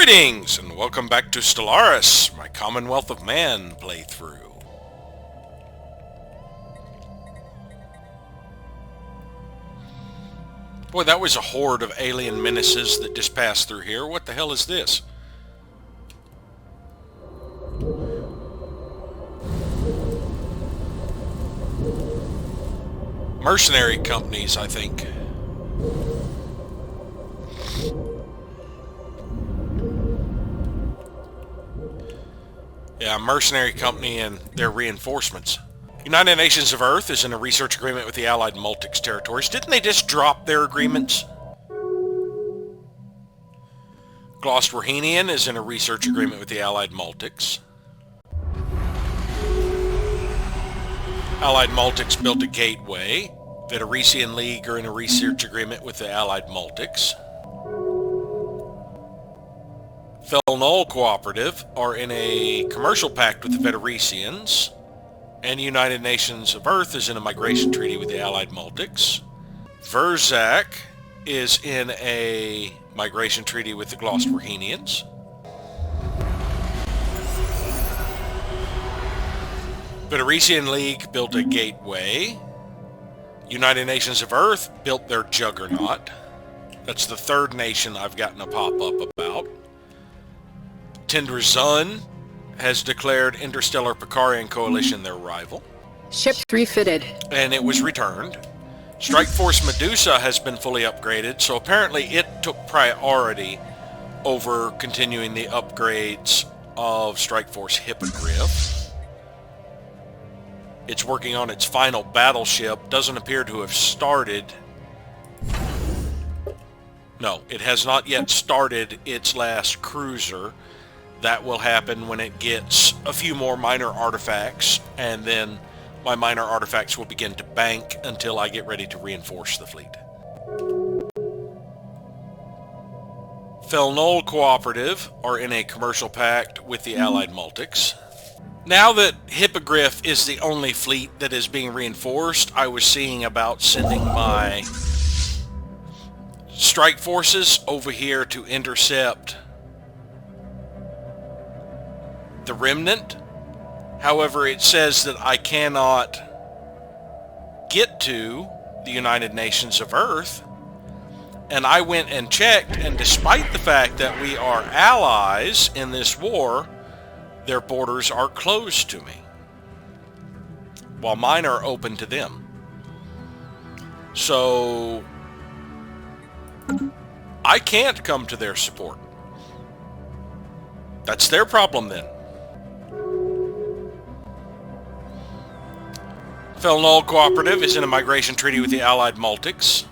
Greetings, and welcome back to Stellaris, my Commonwealth of Man playthrough. Boy, that was a horde of alien menaces that just passed through here. What the hell is this? Mercenary companies, I think. Yeah, mercenary company and their reinforcements. United Nations of Earth is in a research agreement with the Allied Multics territories. Didn't they just drop their agreements? Glosterhenian is in a research agreement with the Allied Multics. Allied Multics built a gateway. Federician League are in a research agreement with the Allied Multics. Felnull Cooperative are in a commercial pact with the Federicians, and United Nations of Earth is in a migration treaty with the Allied Multics. Verzak is in a migration treaty with the Glosterhenians. Federician League built a gateway. United Nations of Earth built their juggernaut. That's the third nation I've gotten a pop-up about. Tendrazun has declared Interstellar Picarian Coalition their rival. Ship refitted. And it was returned. Strike Force Medusa has been fully upgraded, so apparently it took priority over continuing the upgrades of Strike Force Hippogriff. It's working on its final battleship. Doesn't appear to have started. No, it has not yet started its last cruiser. That will happen when it gets a few more minor artifacts, and then my minor artifacts will begin to bank until I get ready to reinforce the fleet. Felnull Cooperative are in a commercial pact with the Allied Multics. Now that Hippogriff is the only fleet that is being reinforced, I was seeing about sending my strike forces over here to intercept the Remnant. However, it says that I cannot get to the United Nations of Earth, and I went and checked, and despite the fact that we are allies in this war, their borders are closed to me, while mine are open to them. So I can't come to their support. That's their problem then. Felnull Cooperative is in a migration treaty with the Allied Multics.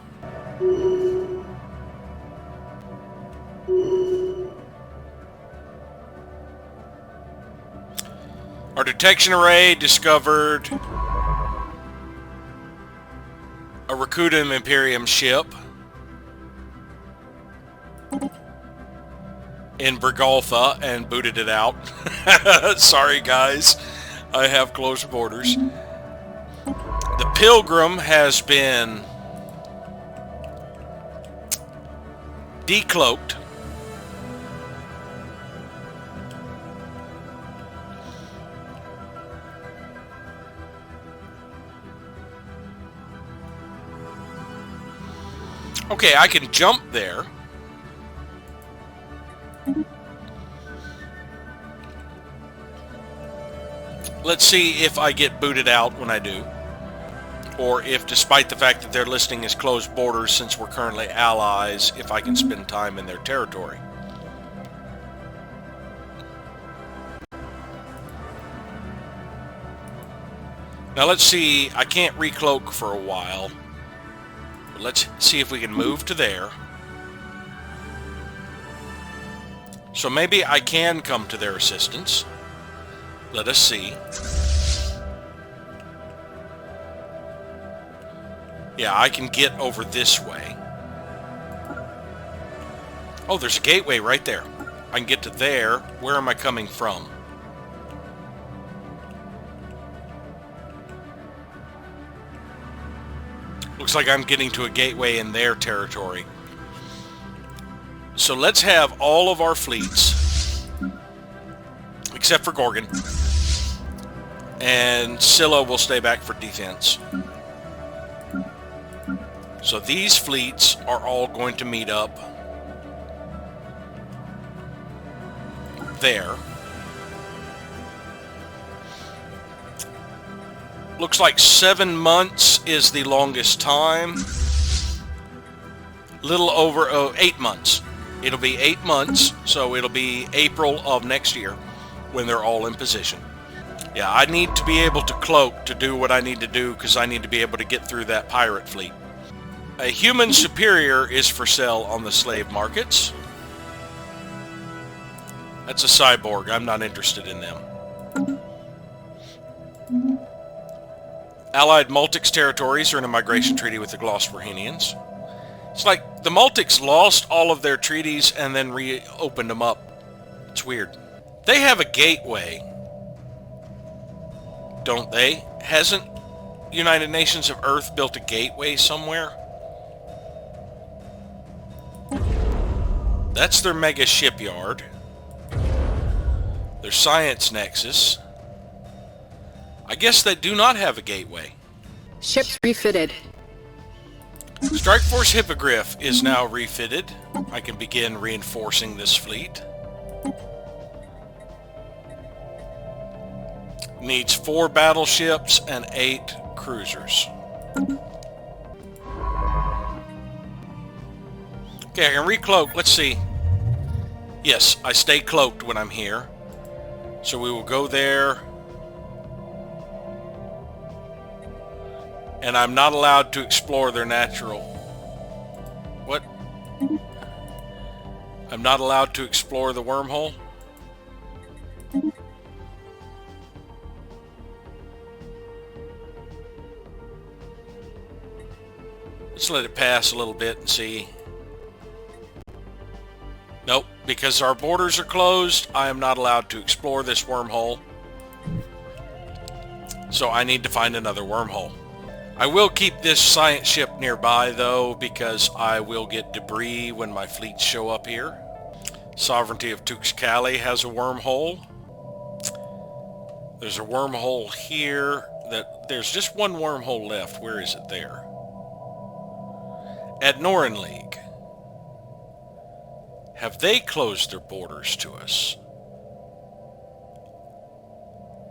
Our detection array discovered a Rakudum Imperium ship in Bergoltha and booted it out. Sorry guys, I have close borders. The Pilgrim has been decloaked. Okay, I can jump there. Let's see if I get booted out when I do. Or if, despite the fact that they're listing as closed borders, since we're currently allies, if I can spend time in their territory. Now let's see, I can't recloak for a while. But let's see if we can move to there. So maybe I can come to their assistance. Let us see. Yeah, I can get over this way. Oh, there's a gateway right there. I can get to there. Where am I coming from? Looks like I'm getting to a gateway in their territory. So let's have all of our fleets, except for Gorgon, and Scylla will stay back for defense. So these fleets are all going to meet up there. Looks like 7 months is the longest time. Little over 8 months. It'll be 8 months, so it'll be April of next year when they're all in position. Yeah, I need to be able to cloak to do what I need to do because I need to be able to get through that pirate fleet. A human superior is for sale on the slave markets. That's a cyborg. I'm not interested in them. Allied Multics territories are in a migration treaty with the Glossberhenians. It's like the Multics lost all of their treaties and then reopened them up. It's weird. They have a gateway, don't they? Hasn't United Nations of Earth built a gateway somewhere? That's their mega shipyard. Their science nexus. I guess they do not have a gateway. Ships refitted. Strike Force Hippogriff is now refitted. I can begin reinforcing this fleet. Needs 4 battleships and 8 cruisers. Okay, I can recloak. Let's see. Yes, I stay cloaked when I'm here. So we will go there. And I'm not allowed to explore their natural... What? I'm not allowed to explore the wormhole? Let's let it pass a little bit and see. Nope, because our borders are closed, I am not allowed to explore this wormhole. So I need to find another wormhole. I will keep this science ship nearby, though, because I will get debris when my fleets show up here. Sovereignty of Tuxcali has a wormhole. There's a wormhole here. There's just one wormhole left. Where is it there? At Norren League. Have they closed their borders to us?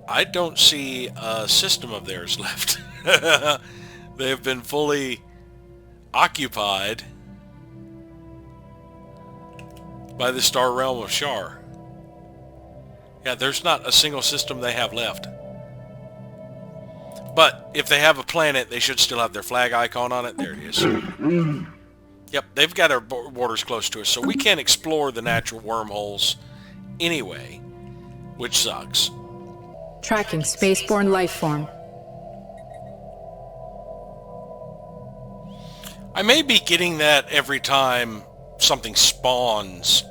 I don't see a system of theirs left. They have been fully occupied by the Star Realm of Shar. Yeah, there's not a single system they have left. But if they have a planet, they should still have their flag icon on it. There it is. Yep, they've got our borders close to us, so we can't explore the natural wormholes anyway, which sucks. Tracking spaceborne life form. I may be getting that every time something spawns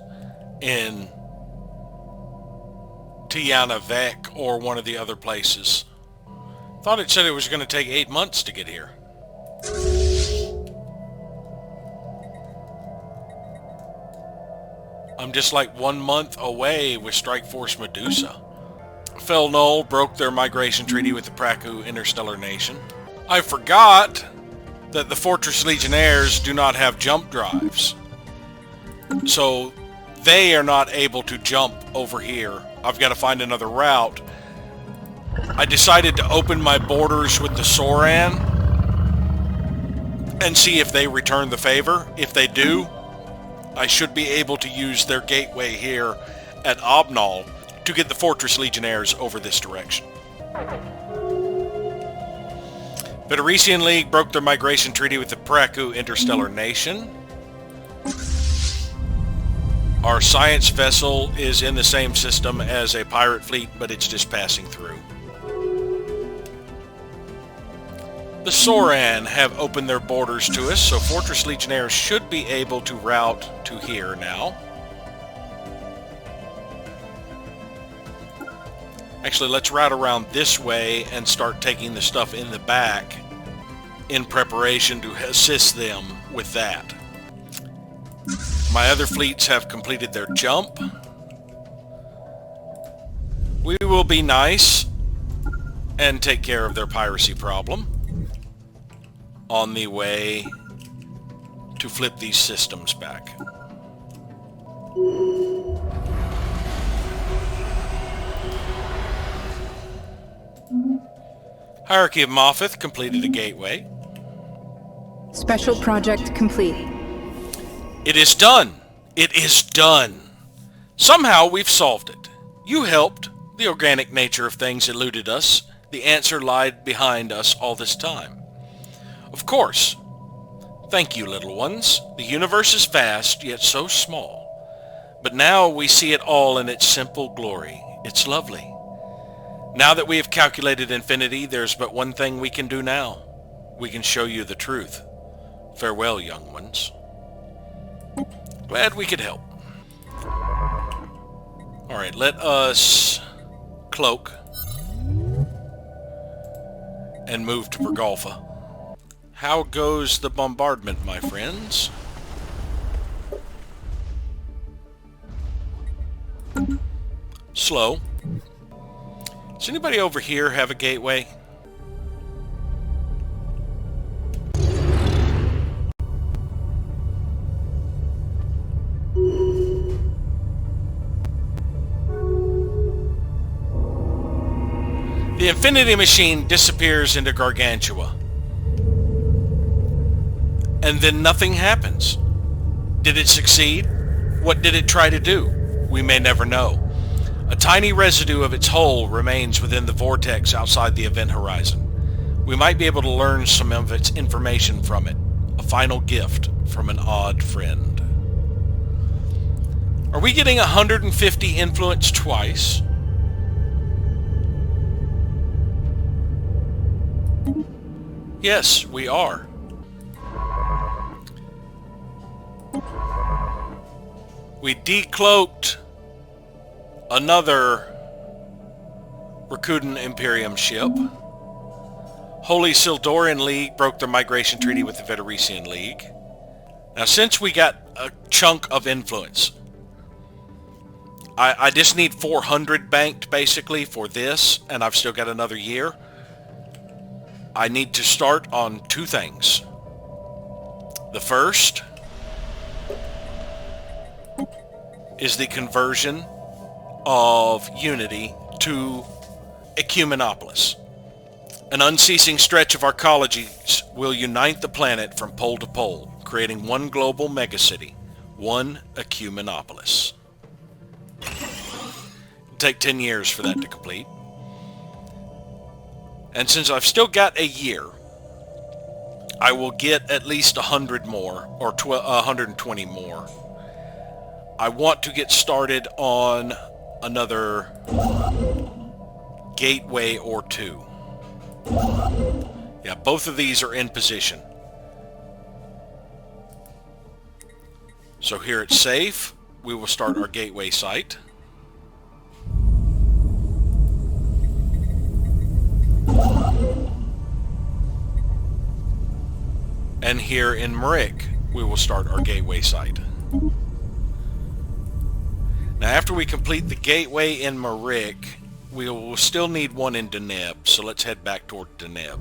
in Tiana Vec or one of the other places. Thought it said it was going to take 8 months to get here. I'm just like 1 month away with Strike Force Medusa. Fel Null broke their migration treaty with the Praku Interstellar Nation. I forgot that the Fortress Legionnaires do not have jump drives. So they are not able to jump over here. I've got to find another route. I decided to open my borders with the Soran and see if they return the favor. If they do, I should be able to use their gateway here at Obnal to get the Fortress Legionnaires over this direction. Federician League broke their migration treaty with the Praku Interstellar Nation. Our science vessel is in the same system as a pirate fleet, but it's just passing through. The Soran have opened their borders to us, so Fortress Legionnaires should be able to route to here now. Actually, let's route around this way and start taking the stuff in the back in preparation to assist them with that. My other fleets have completed their jump. We will be nice and take care of their piracy problem on the way to flip these systems back. Hierarchy of Moffith completed a gateway. Special project complete. It is done. It is done. Somehow we've solved it. You helped. The organic nature of things eluded us. The answer lied behind us all this time. Of course. Thank you, little ones. The universe is vast, yet so small. But now we see it all in its simple glory. It's lovely. Now that we have calculated infinity, there's but one thing we can do now. We can show you the truth. Farewell, young ones. Glad we could help. Alright, let us cloak and move to Bergolfa. How goes the bombardment, my friends? Slow. Does anybody over here have a gateway? The Infinity Machine disappears into Gargantua. And then nothing happens. Did it succeed? What did it try to do? We may never know. A tiny residue of its hull remains within the vortex outside the event horizon. We might be able to learn some of its information from it. A final gift from an odd friend. Are we getting 150 influence twice? Yes, we are. We decloaked another Rakuten Imperium ship. Holy Sildorian League broke their migration treaty with the Federician League. Now, since we got a chunk of influence, I just need 400 banked, basically, for this, and I've still got another year. I need to start on two things. The first is the conversion of Unity to Ecumenopolis. An unceasing stretch of arcologies will unite the planet from pole to pole, creating one global megacity, one Ecumenopolis. It'll take 10 years for that to complete. And since I've still got a year, I will get at least 100 more, or 120 more. I want to get started on another gateway or two. Yeah, both of these are in position. So here at Safe, we will start our gateway site. And here in Marick, we will start our gateway site. Now, after we complete the gateway in Marick, we will still need one in Deneb, so let's head back toward Deneb.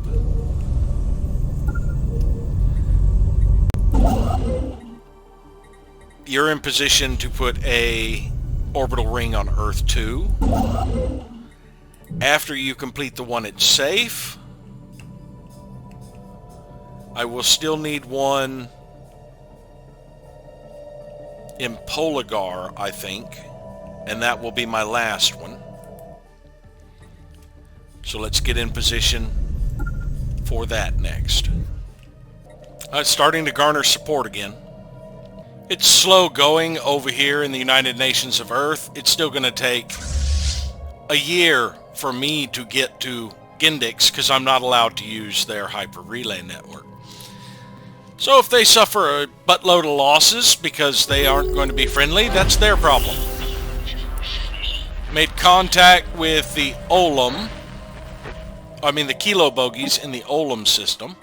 You're in position to put a orbital ring on Earth 2. After you complete the one at Safe, I will still need one in Poligar, I think, and that will be my last one. So let's get in position for that next. It's starting to garner support again. It's slow going over here in the United Nations of Earth. It's still going to take a year for me to get to Gendix because I'm not allowed to use their hyper relay network. So if they suffer a buttload of losses because they aren't going to be friendly, that's their problem. Made contact with the the Kilo bogies in the Olam system.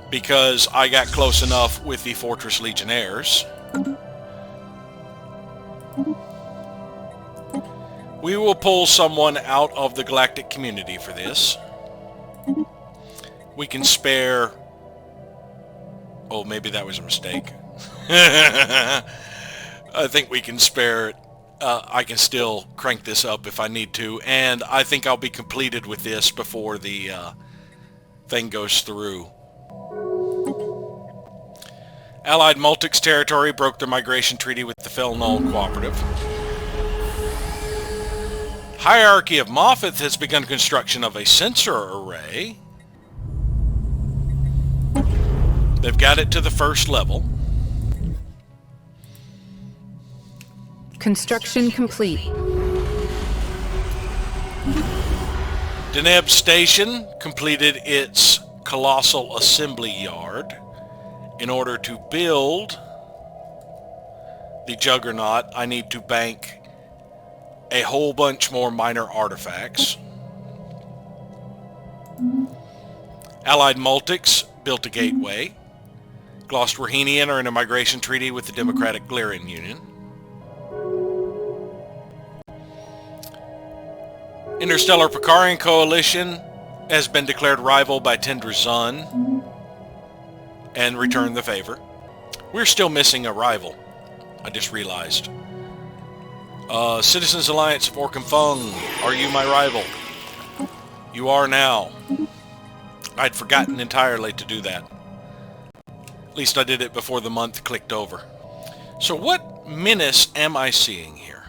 because I got close enough with the Fortress Legionnaires. We will pull someone out of the galactic community for this. We can spare... Oh, maybe that was a mistake. I think we can spare it. I can still crank this up if I need to, and I think I'll be completed with this before the thing goes through. Allied Multics territory broke their migration treaty with the Felnull Cooperative. Hierarchy of Moffat has begun construction of a sensor array. They've got it to the first level. Construction complete. Deneb Station completed its colossal assembly yard. In order to build the Juggernaut, I need to bank a whole bunch more minor artifacts. Allied Multics built a gateway. Gloucesterhenian are in a migration treaty with the Democratic Glarian Union. Interstellar Picarian Coalition has been declared rival by Tendra Zun and returned the favor. We're still missing a rival, I just realized. Citizens Alliance of Orcam Fung, are you my rival? You are now. I'd forgotten entirely to do that. At least I did it before the month clicked over. So what menace am I seeing here?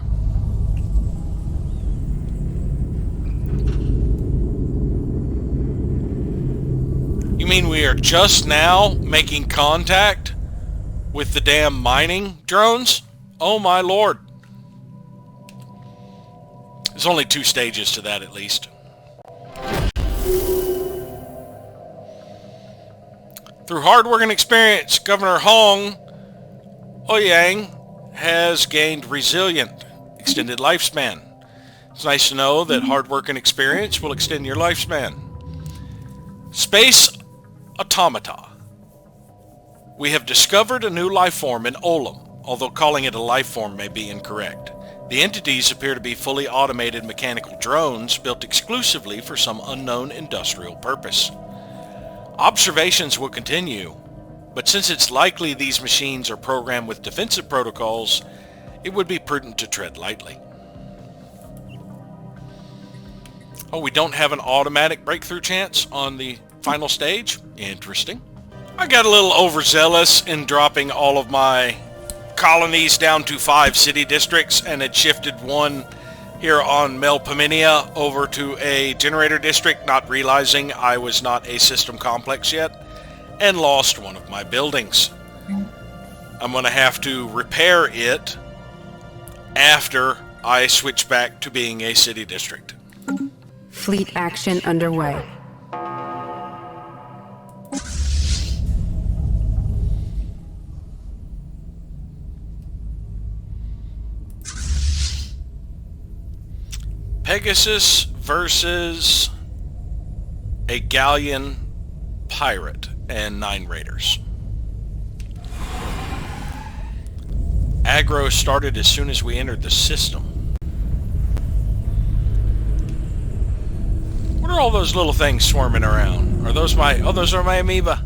You mean we are just now making contact with the damn mining drones? Oh my lord. There's only 2 stages to that at least. Through hard work and experience, Governor Hong Ouyang has gained resilient, extended lifespan. It's nice to know that hard work and experience will extend your lifespan. Space Automata. We have discovered a new life form in Olam, although calling it a life form may be incorrect. The entities appear to be fully automated mechanical drones built exclusively for some unknown industrial purpose. Observations will continue, but since it's likely these machines are programmed with defensive protocols, it would be prudent to tread lightly. Oh, we don't have an automatic breakthrough chance on the final stage? Interesting. I got a little overzealous in dropping all of my colonies down to 5 city districts and had shifted one here on Melpomene over to a generator district, not realizing I was not a system complex yet, and lost one of my buildings. I'm going to have to repair it after I switch back to being a city district. Fleet action underway. Pegasus versus a galleon pirate and 9 raiders. Aggro started as soon as we entered the system. What are all those little things swarming around? Are those my... Oh, those are my amoeba.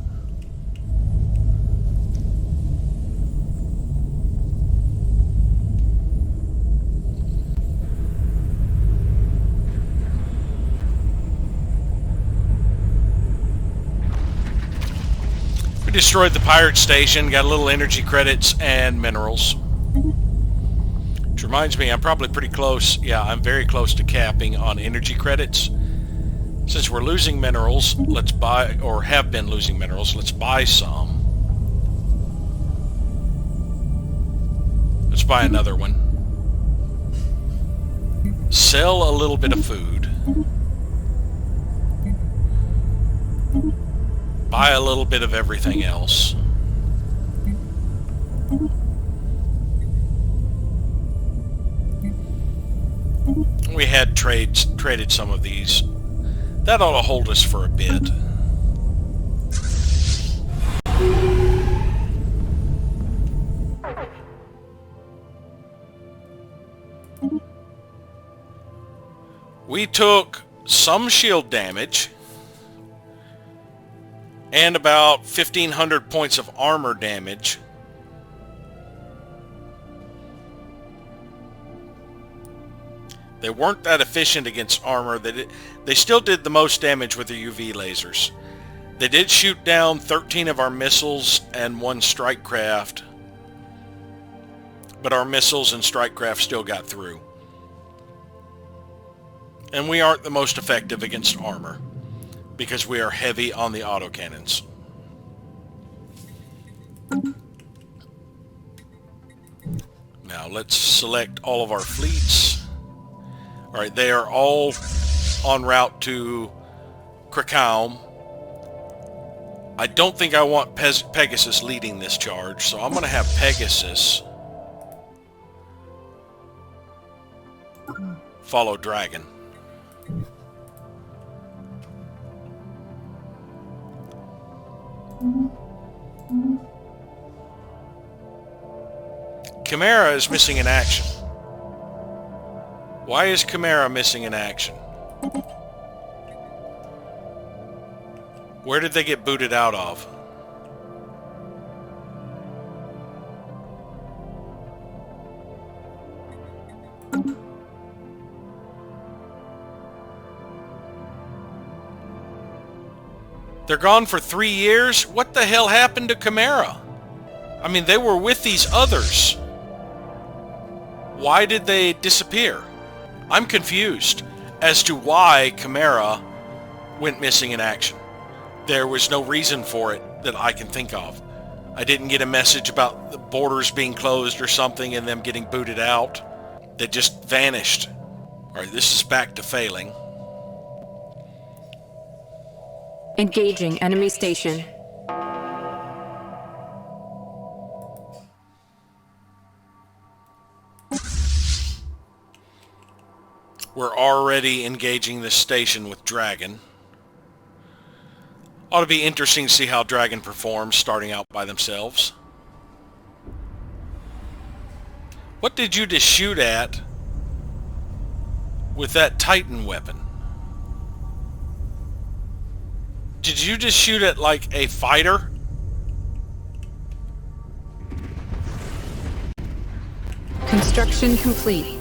We destroyed the pirate station, got a little energy credits and minerals. Which reminds me, I'm probably pretty close. Yeah, I'm very close to capping on energy credits. Since we're losing minerals, let's buy, or have been losing minerals, let's buy some. Let's buy another one. Sell a little bit of food. Buy a little bit of everything else. We had traded some of these. That ought to hold us for a bit. We took some shield damage and about 1,500 points of armor damage. They weren't that efficient against armor. They still did the most damage with their UV lasers. They did shoot down 13 of our missiles and 1 strike craft, but our missiles and strike craft still got through. And we aren't the most effective against armor, because we are heavy on the autocannons. Now let's select all of our fleets. Alright, they are all en route to Krakow. I don't think I want Pegasus leading this charge, so I'm going to have Pegasus follow Dragon. Chimera is missing in action. Why is Chimera missing in action? Where did they get booted out of? They're gone for 3 years? What the hell happened to Chimera? I mean, they were with these others. Why did they disappear? I'm confused as to why Chimera went missing in action. There was no reason for it that I can think of. I didn't get a message about the borders being closed or something and them getting booted out. They just vanished. Alright, this is back to failing. Engaging enemy station. We're already engaging this station with Dragon. Ought to be interesting to see how Dragon performs starting out by themselves. What did you just shoot at with that Titan weapon? Did you just shoot at like a fighter? Construction complete.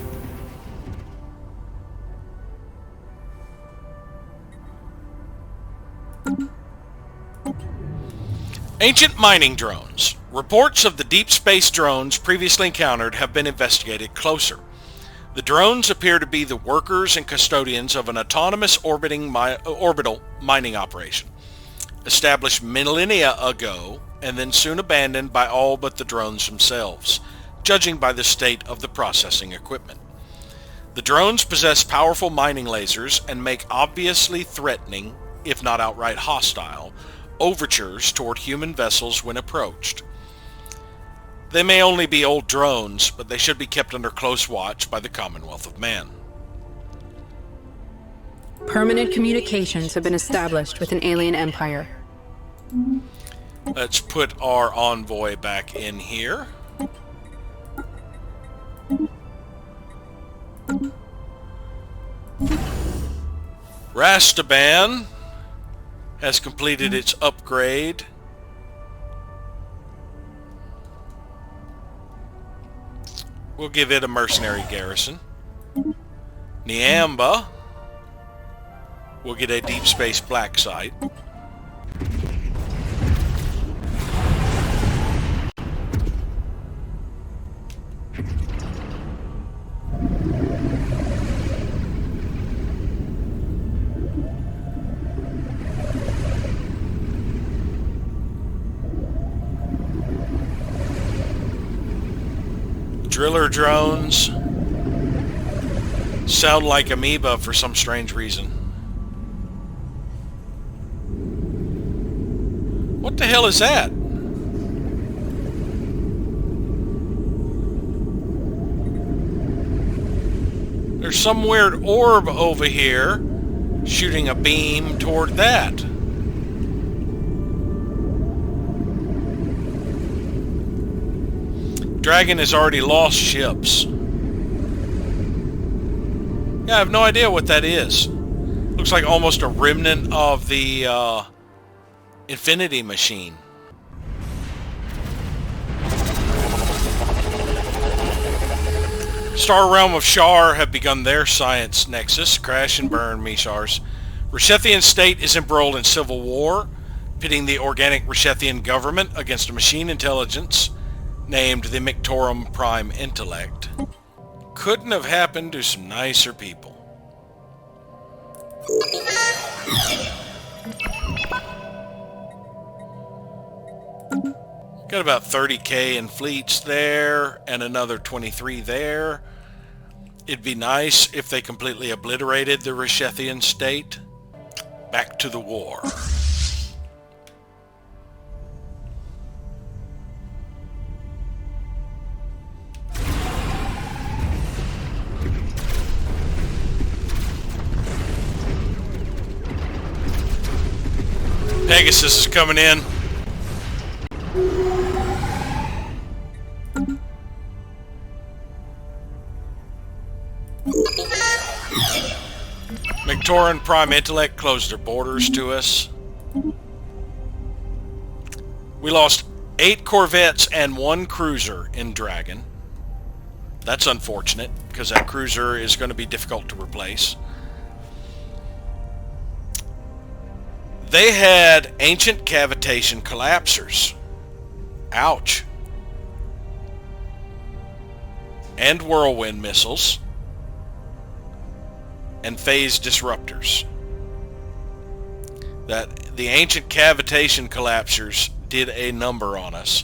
Ancient mining drones. Reports of the deep space drones previously encountered have been investigated closer. The drones appear to be the workers and custodians of an autonomous orbital mining operation, established millennia ago and then soon abandoned by all but the drones themselves, judging by the state of the processing equipment. The drones possess powerful mining lasers and make obviously threatening, if not outright hostile, overtures toward human vessels when approached. They may only be old drones, but they should be kept under close watch by the Commonwealth of Man. Permanent communications have been established with an alien empire. Let's put our envoy back in here. Rastaban has completed its upgrade. We'll give it a mercenary garrison. Niamba will get a deep space black site. Driller drones sound like amoeba for some strange reason. What the hell is that? There's some weird orb over here shooting a beam toward that. Dragon has already lost ships. Yeah, I have no idea what that is. Looks like almost a remnant of the Infinity Machine. Star Realm of Shar have begun their science nexus. Crash and burn, Mishars. Rishethian state is embroiled in civil war, pitting the organic Rishethian government against a machine intelligence named the Mictorum Prime Intellect. Couldn't have happened to some nicer people. Got about 30k in fleets there, and another 23 there. It'd be nice if they completely obliterated the Rishethian state. Back to the war. Pegasus is coming in. Mictoran Prime Intellect closed their borders to us. We lost 8 corvettes and 1 cruiser in Dragon. That's unfortunate, because that cruiser is going to be difficult to replace. They had ancient cavitation collapsers. Ouch. And whirlwind missiles. And phase disruptors. That the ancient cavitation collapsers did a number on us.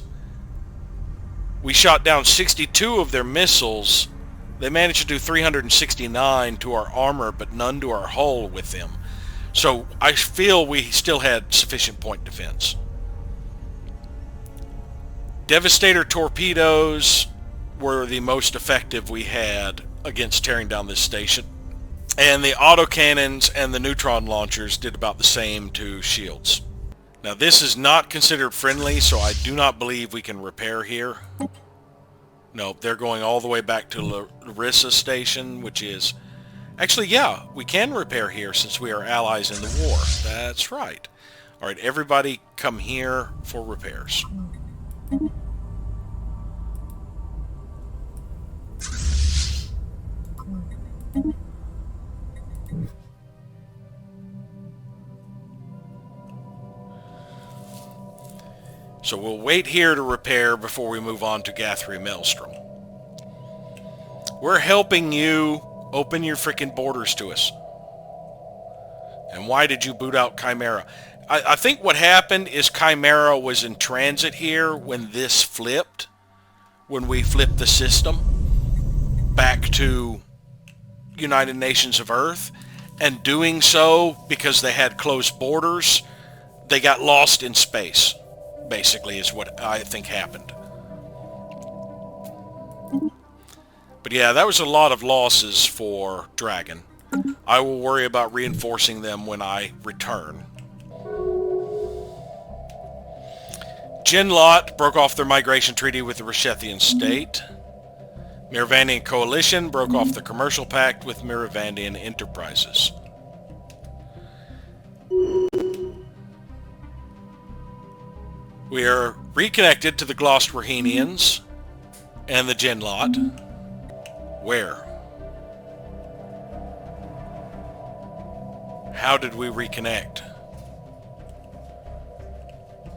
We shot down 62 of their missiles. They managed to do 369 to our armor, but none to our hull with them. So I feel we still had sufficient point defense. Devastator torpedoes were the most effective we had against tearing down this station. And the autocannons and the neutron launchers did about the same to shields. Now this is not considered friendly, so I do not believe we can repair here. No, they're going all the way back to Larissa Station, which is... Actually, yeah, we can repair here since we are allies in the war. That's right. Alright, everybody come here for repairs. So we'll wait here to repair before we move on to Guthrie Maelstrom. We're helping you open your freaking borders to us. And why did you boot out Chimera? I think what happened is Chimera was in transit here when this flipped. When we flipped the system back to United Nations of Earth. And doing so, because they had closed borders, they got lost in space. Basically is what I think happened. But yeah, that was a lot of losses for Dragon. I will worry about reinforcing them when I return. Jinlot broke off their migration treaty with the Rishethian state. Miravandian Coalition broke off the commercial pact with Miravandian Enterprises. We are reconnected to the Glosterwahenians and the Jinlot. Where? How did we reconnect?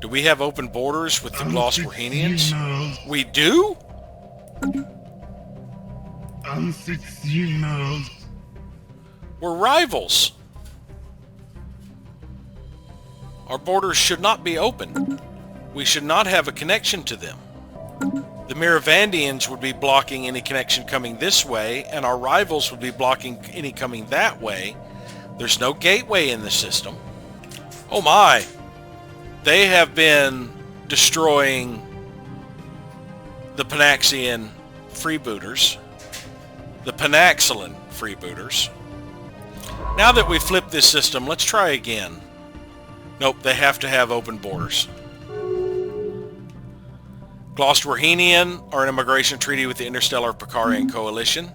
Do we have open borders with the Glosterwahenians? We do? We're rivals. Our borders should not be open. We should not have a connection to them. The Miravandians would be blocking any connection coming this way, and our rivals would be blocking any coming that way. There's no gateway in the system. Oh my! They have been destroying the Panaxian freebooters. The Panaxilan freebooters. Now that we've flipped this system, let's try again. Nope, they have to have open borders. Glosterwahenian are in a migration treaty with the Interstellar Picarian Coalition.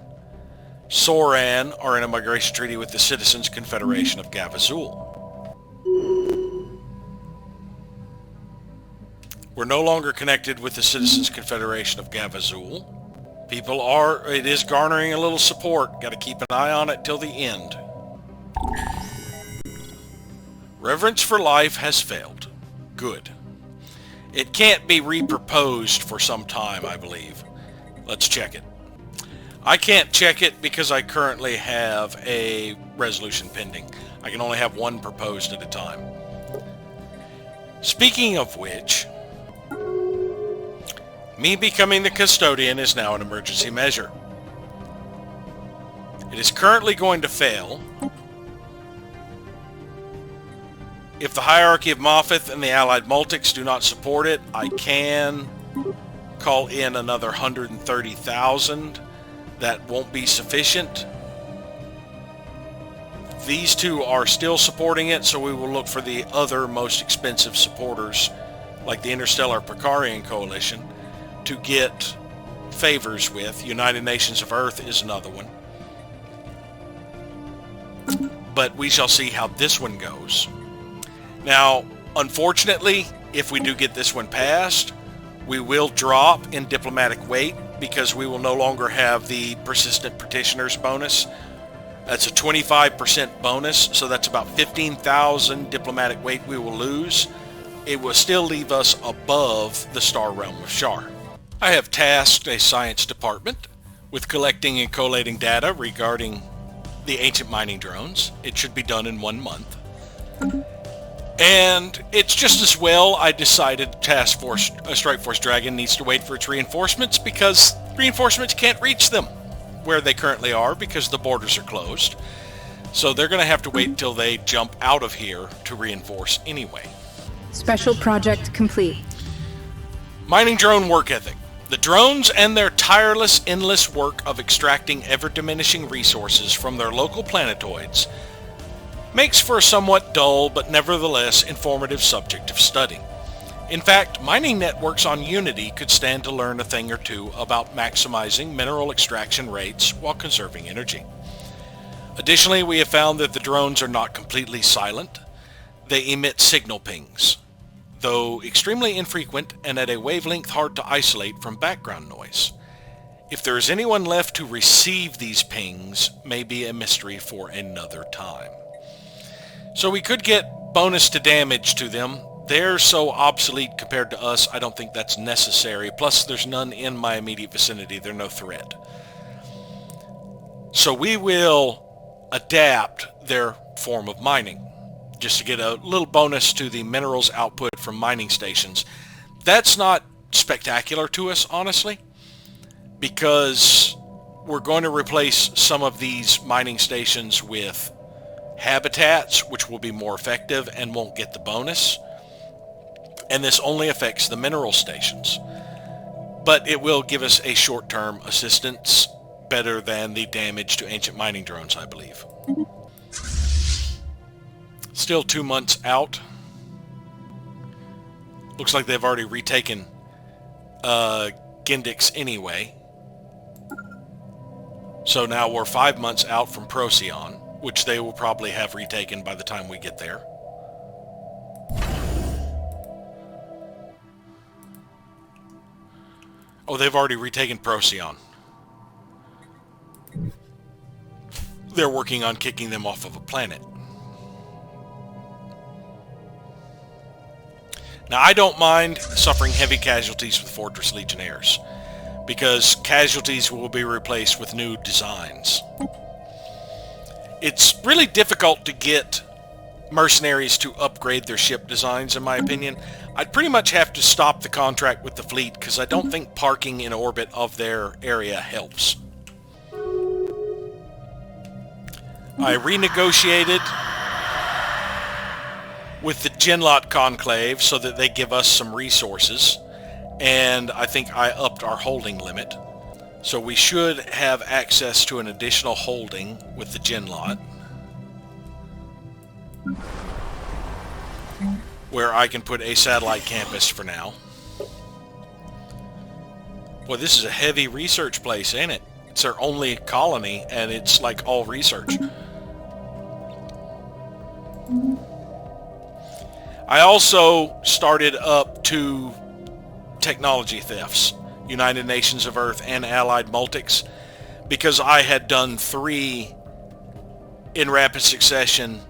Soran are in a migration treaty with the Citizens Confederation of Gavazul. We're no longer connected with the Citizens Confederation of Gavazul. It is garnering a little support. Got to keep an eye on it till the end. Reverence for life has failed. Good. It can't be reproposed for some time, I believe. Let's check it. I can't check it because I currently have a resolution pending. I can only have one proposed at a time. Speaking of which, me becoming the custodian is now an emergency measure. It is currently going to fail. If the hierarchy of Moffith and the allied Multics do not support it, I can call in another 130,000. That won't be sufficient. These two are still supporting it, so we will look for the other most expensive supporters, like the Interstellar Precarian Coalition, to get favors with. United Nations of Earth is another one. But we shall see how this one goes. Now, unfortunately, if we do get this one passed, we will drop in diplomatic weight because we will no longer have the persistent petitioners bonus. That's a 25% bonus, so that's about 15,000 diplomatic weight we will lose. It will still leave us above the star realm of Shar. I have tasked a science department with collecting and collating data regarding the ancient mining drones. It should be done in 1 month. And it's just as well I decided Strike Force Dragon needs to wait for its reinforcements because reinforcements can't reach them where they currently are because the borders are closed. So they're going to have to wait until they jump out of here to reinforce anyway. Special project complete. Mining drone work ethic. The drones and their tireless, endless work of extracting ever-diminishing resources from their local planetoids makes for a somewhat dull but nevertheless informative subject of study. In fact, mining networks on Unity could stand to learn a thing or two about maximizing mineral extraction rates while conserving energy. Additionally, we have found that the drones are not completely silent. They emit signal pings, though extremely infrequent and at a wavelength hard to isolate from background noise. If there is anyone left to receive these pings, may be a mystery for another time. So we could get bonus to damage to them. They're so obsolete compared to us, I don't think that's necessary. Plus, there's none in my immediate vicinity. They're no threat. So we will adapt their form of mining, just to get a little bonus to the minerals output from mining stations. That's not spectacular to us, honestly, because we're going to replace some of these mining stations with habitats, which will be more effective and won't get the bonus. And this only affects the mineral stations. But it will give us a short-term assistance, better than the damage to ancient mining drones, I believe. Still 2 months out. Looks like they've already retaken Gendix anyway. So now we're 5 months out from Procyon, which they will probably have retaken by the time we get there. Oh, they've already retaken Procyon. They're working on kicking them off of a planet. Now, I don't mind suffering heavy casualties with Fortress Legionnaires, because casualties will be replaced with new designs. It's really difficult to get mercenaries to upgrade their ship designs, in my opinion. I'd pretty much have to stop the contract with the fleet because I don't think parking in orbit of their area helps. I renegotiated with the Genlot Conclave so that they give us some resources, and I think I upped our holding limit. So we should have access to an additional holding with the Genlot, where I can put a satellite campus for now. Boy, this is a heavy research place, ain't it? It's their only colony, and it's like all research. I also started up 2 technology thefts, United Nations of Earth and Allied Multics, because I had done 3 in rapid succession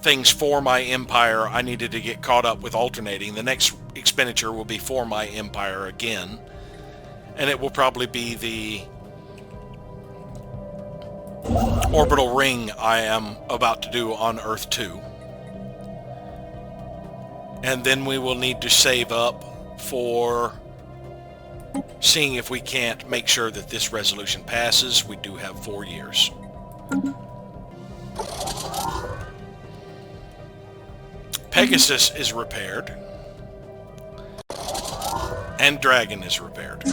things for my empire. I needed to get caught up with alternating. The next expenditure will be for my empire again, and it will probably be the orbital ring I am about to do on Earth 2. And then we will need to save up for seeing if we can't make sure that this resolution passes. We do have 4 years. Pegasus is repaired. And Dragon is repaired.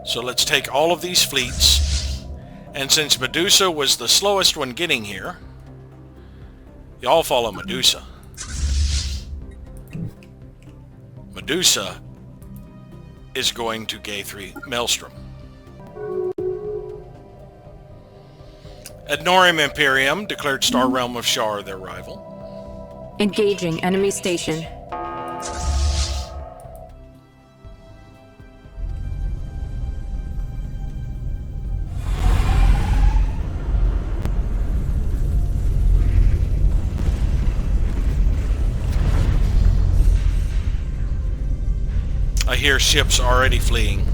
So let's take all of these fleets. And since Medusa was the slowest one getting here, y'all follow Medusa. Medusa is going to Gay-3 Maelstrom. Adnorium Imperium declared Star Realm of Shar their rival. Engaging enemy station. I hear ships already fleeing.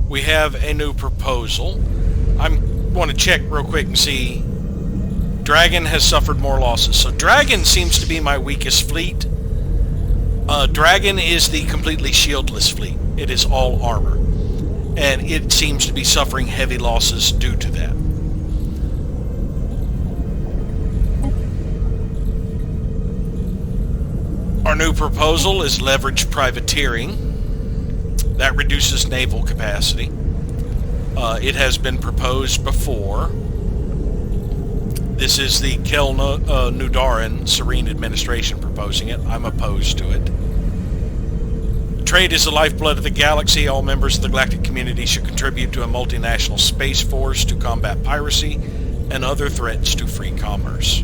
We have a new proposal. I want to check real quick and see. Dragon has suffered more losses. So Dragon seems to be my weakest fleet. Dragon is the completely shieldless fleet. It is all armor. And it seems to be suffering heavy losses due to that. Our new proposal is leverage privateering. That reduces naval capacity. It has been proposed before. This is the Kel Nudaran Serene Administration proposing it. I'm opposed to it. Trade is the lifeblood of the galaxy. All members of the galactic community should contribute to a multinational space force to combat piracy and other threats to free commerce.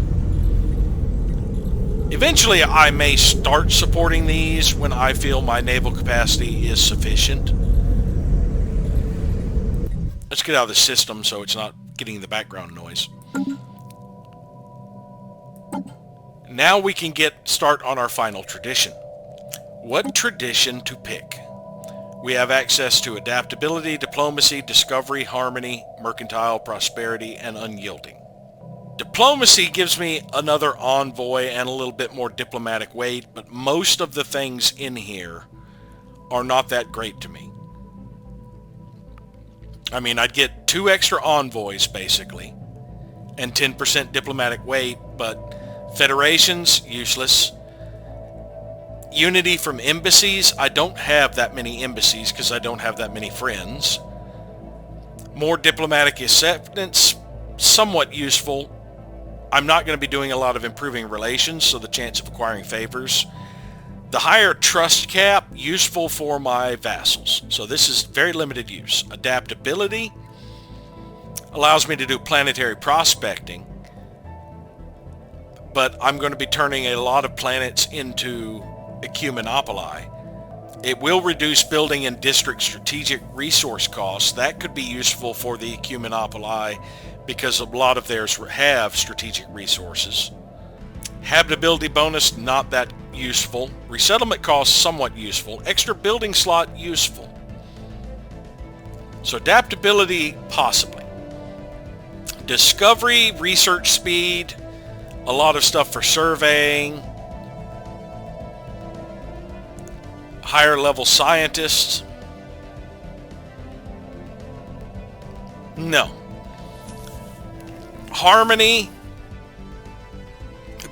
Eventually, I may start supporting these when I feel my naval capacity is sufficient. Let's get out of the system so it's not getting the background noise. Now we can start on our final tradition. What tradition to pick? We have access to adaptability, diplomacy, discovery, harmony, mercantile, prosperity, and unyielding. Diplomacy gives me another envoy and a little bit more diplomatic weight, but most of the things in here are not that great to me. I mean, I'd get 2 extra envoys, basically, and 10% diplomatic weight, but federations, useless. Unity from embassies, I don't have that many embassies because I don't have that many friends. More diplomatic acceptance, somewhat useful. I'm not going to be doing a lot of improving relations, so the chance of acquiring favors. The higher trust cap, useful for my vassals. So this is very limited use. Adaptability allows me to do planetary prospecting, but I'm going to be turning a lot of planets into ecumenopoli. It will reduce building and district strategic resource costs. That could be useful for the ecumenopoli because a lot of theirs have strategic resources. Habitability bonus, not that useful. Resettlement costs, somewhat useful. Extra building slot, useful. So adaptability, possibly. Discovery, research speed, a lot of stuff for surveying. Higher level scientists. No. Harmony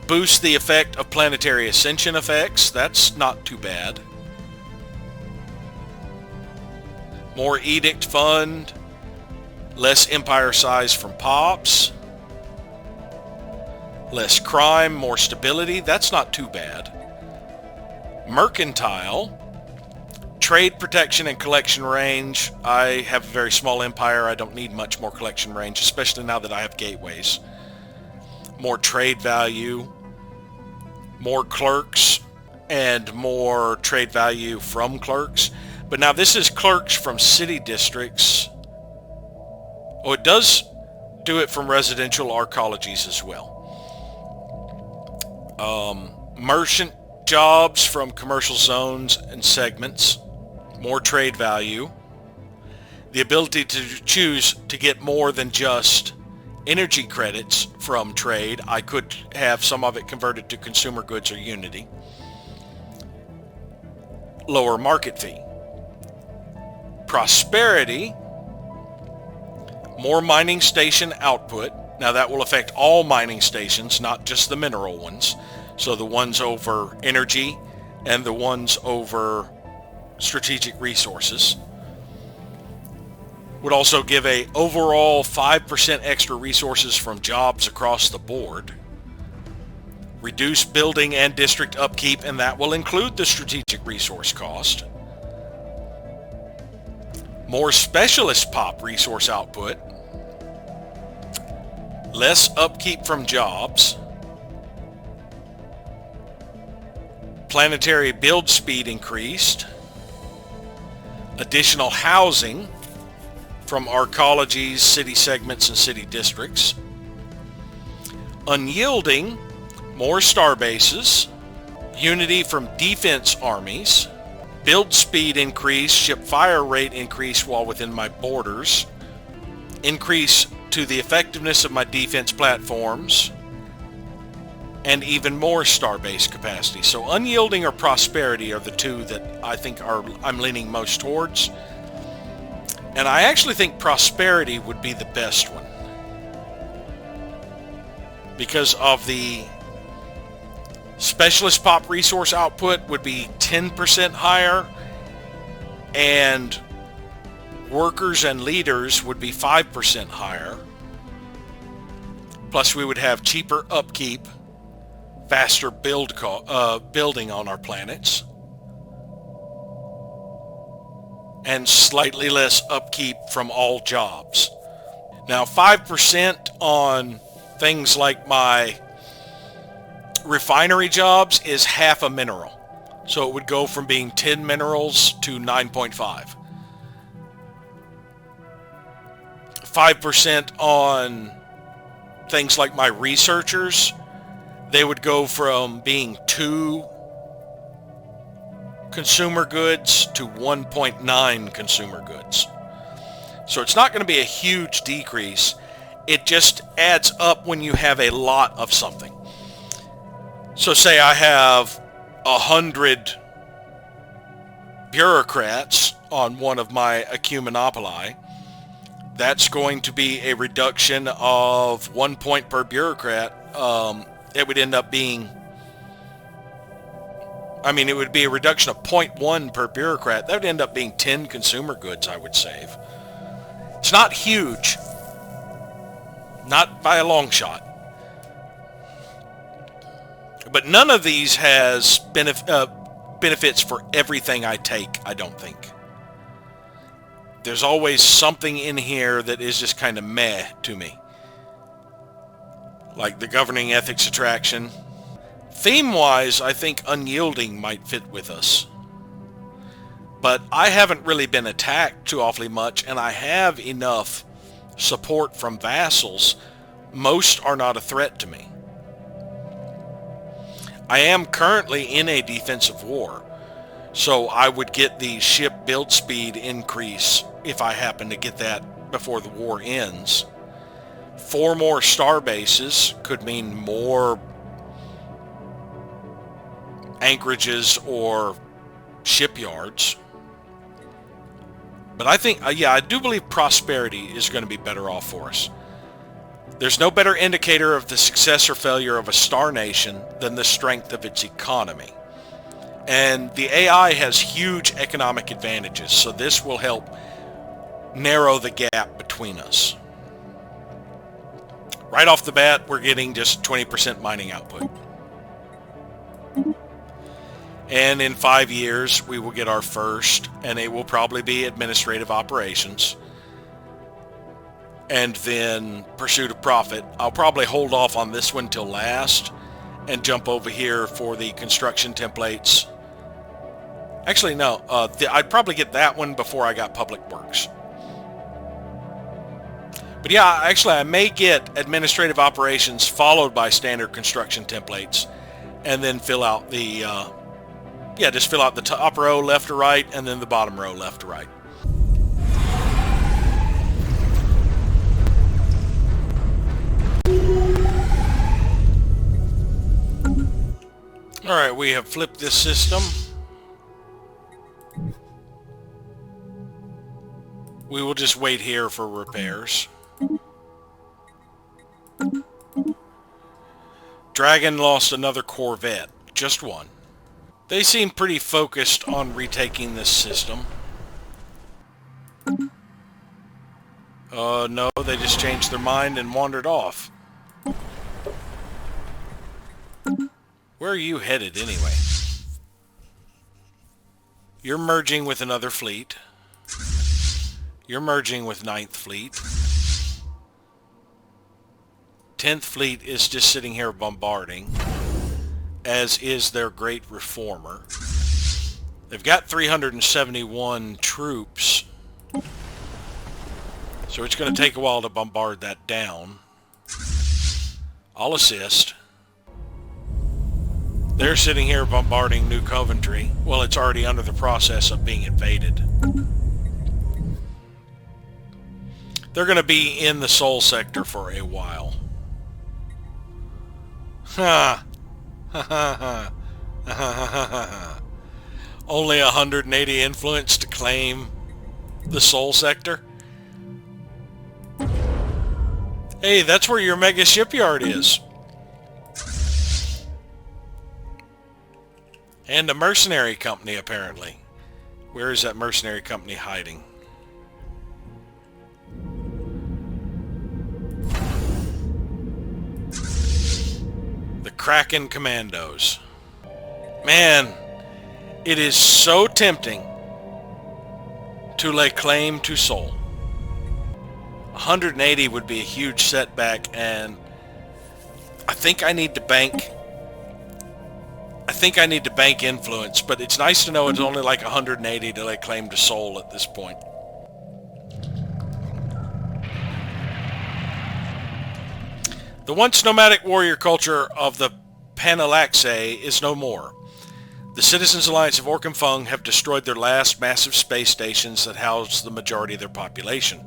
boosts the effect of planetary ascension effects. That's not too bad. More edict fund. less empire size from pops, less crime, more stability. That's not too bad. Mercantile, trade protection and collection range. I have a very small empire. I don't need much more collection range, especially now that I have gateways. More trade value, more clerks, and more trade value from clerks. But now this is clerks from city districts. Oh, it does do it from residential arcologies as well. Merchant jobs from commercial zones and segments. More trade value. The ability to choose to get more than just energy credits from trade. I could have some of it converted to consumer goods or Unity. Lower market fee. Prosperity. More mining station output. Now that will affect all mining stations, not just the mineral ones. So the ones over energy and the ones over strategic resources. Would also give a overall 5% extra resources from jobs across the board. Reduce building and district upkeep, and that will include the strategic resource cost. More specialist pop resource output. Less upkeep from jobs. Planetary build speed increased. Additional housing from arcologies, city segments, and city districts. Unyielding, more star bases. Unity from defense armies. Build speed increase, ship fire rate increase while within my borders. Increase to the effectiveness of my defense platforms. And even more starbase capacity. So unyielding or prosperity are the two that I think I'm leaning most towards. And I actually think prosperity would be the best one. Because of the specialist pop resource output would be 10% higher, and workers and leaders would be 5% higher. Plus we would have cheaper upkeep, faster building on our planets, and slightly less upkeep from all jobs. Now 5% on things like my refinery jobs is half a mineral. So it would go from being 10 minerals to 9.5. 5% on things like my researchers, they would go from being 2 consumer goods to 1.9 consumer goods. So it's not going to be a huge decrease. It just adds up when you have a lot of something. So say I have 100 bureaucrats on one of my ecumenopoli. That's going to be a reduction of 1 point per bureaucrat. It would end up being, it would be a reduction of 0.1 per bureaucrat. That would end up being 10 consumer goods I would save. It's not huge. Not by a long shot. But none of these has benefits for everything I take, I don't think. There's always something in here that is just kind of meh to me. Like the governing ethics attraction. Theme-wise, I think unyielding might fit with us. But I haven't really been attacked too awfully much, and I have enough support from vassals. Most are not a threat to me. I am currently in a defensive war, so I would get the ship build speed increase if I happen to get that before the war ends. 4 more star bases could mean more anchorages or shipyards. But I think, I do believe prosperity is going to be better off for us. There's no better indicator of the success or failure of a star nation than the strength of its economy. And the AI has huge economic advantages, so this will help narrow the gap between us. Right off the bat, we're getting just 20% mining output. And in 5 years, we will get our first, and it will probably be administrative operations. And then pursuit of profit. I'll probably hold off on this one till last and jump over here for the construction templates. Actually, no. I'd probably get that one before I got public works. But yeah, actually, I may get administrative operations followed by standard construction templates, and then fill out the, just fill out the top row left to right, and then the bottom row left to right. All right, we have flipped this system. We will just wait here for repairs. Dragon lost another Corvette. Just one. They seem pretty focused on retaking this system. No, they just changed their mind and wandered off. Where are you headed anyway? You're merging with another fleet. You're merging with 9th Fleet. 10th Fleet is just sitting here bombarding, as is their Great Reformer. They've got 371 troops, so it's going to take a while to bombard that down. I'll assist. They're sitting here bombarding New Coventry. Well, it's already under the process of being invaded. They're going to be in the Sol sector for a while. Ha! Ha ha ha. Only 180 influence to claim the Sol sector? Hey, that's where your mega shipyard is. And a mercenary company, apparently. Where is that mercenary company hiding? The Kraken Commandos. Man, it is so tempting to lay claim to Sol. 180 would be a huge setback, and I think I need to bank influence, but it's nice to know it's only like 180 to lay claim to Sol at this point. The once nomadic warrior culture of the Panalaxe is no more. The Citizens Alliance of Orkenfung have destroyed their last massive space stations that house the majority of their population.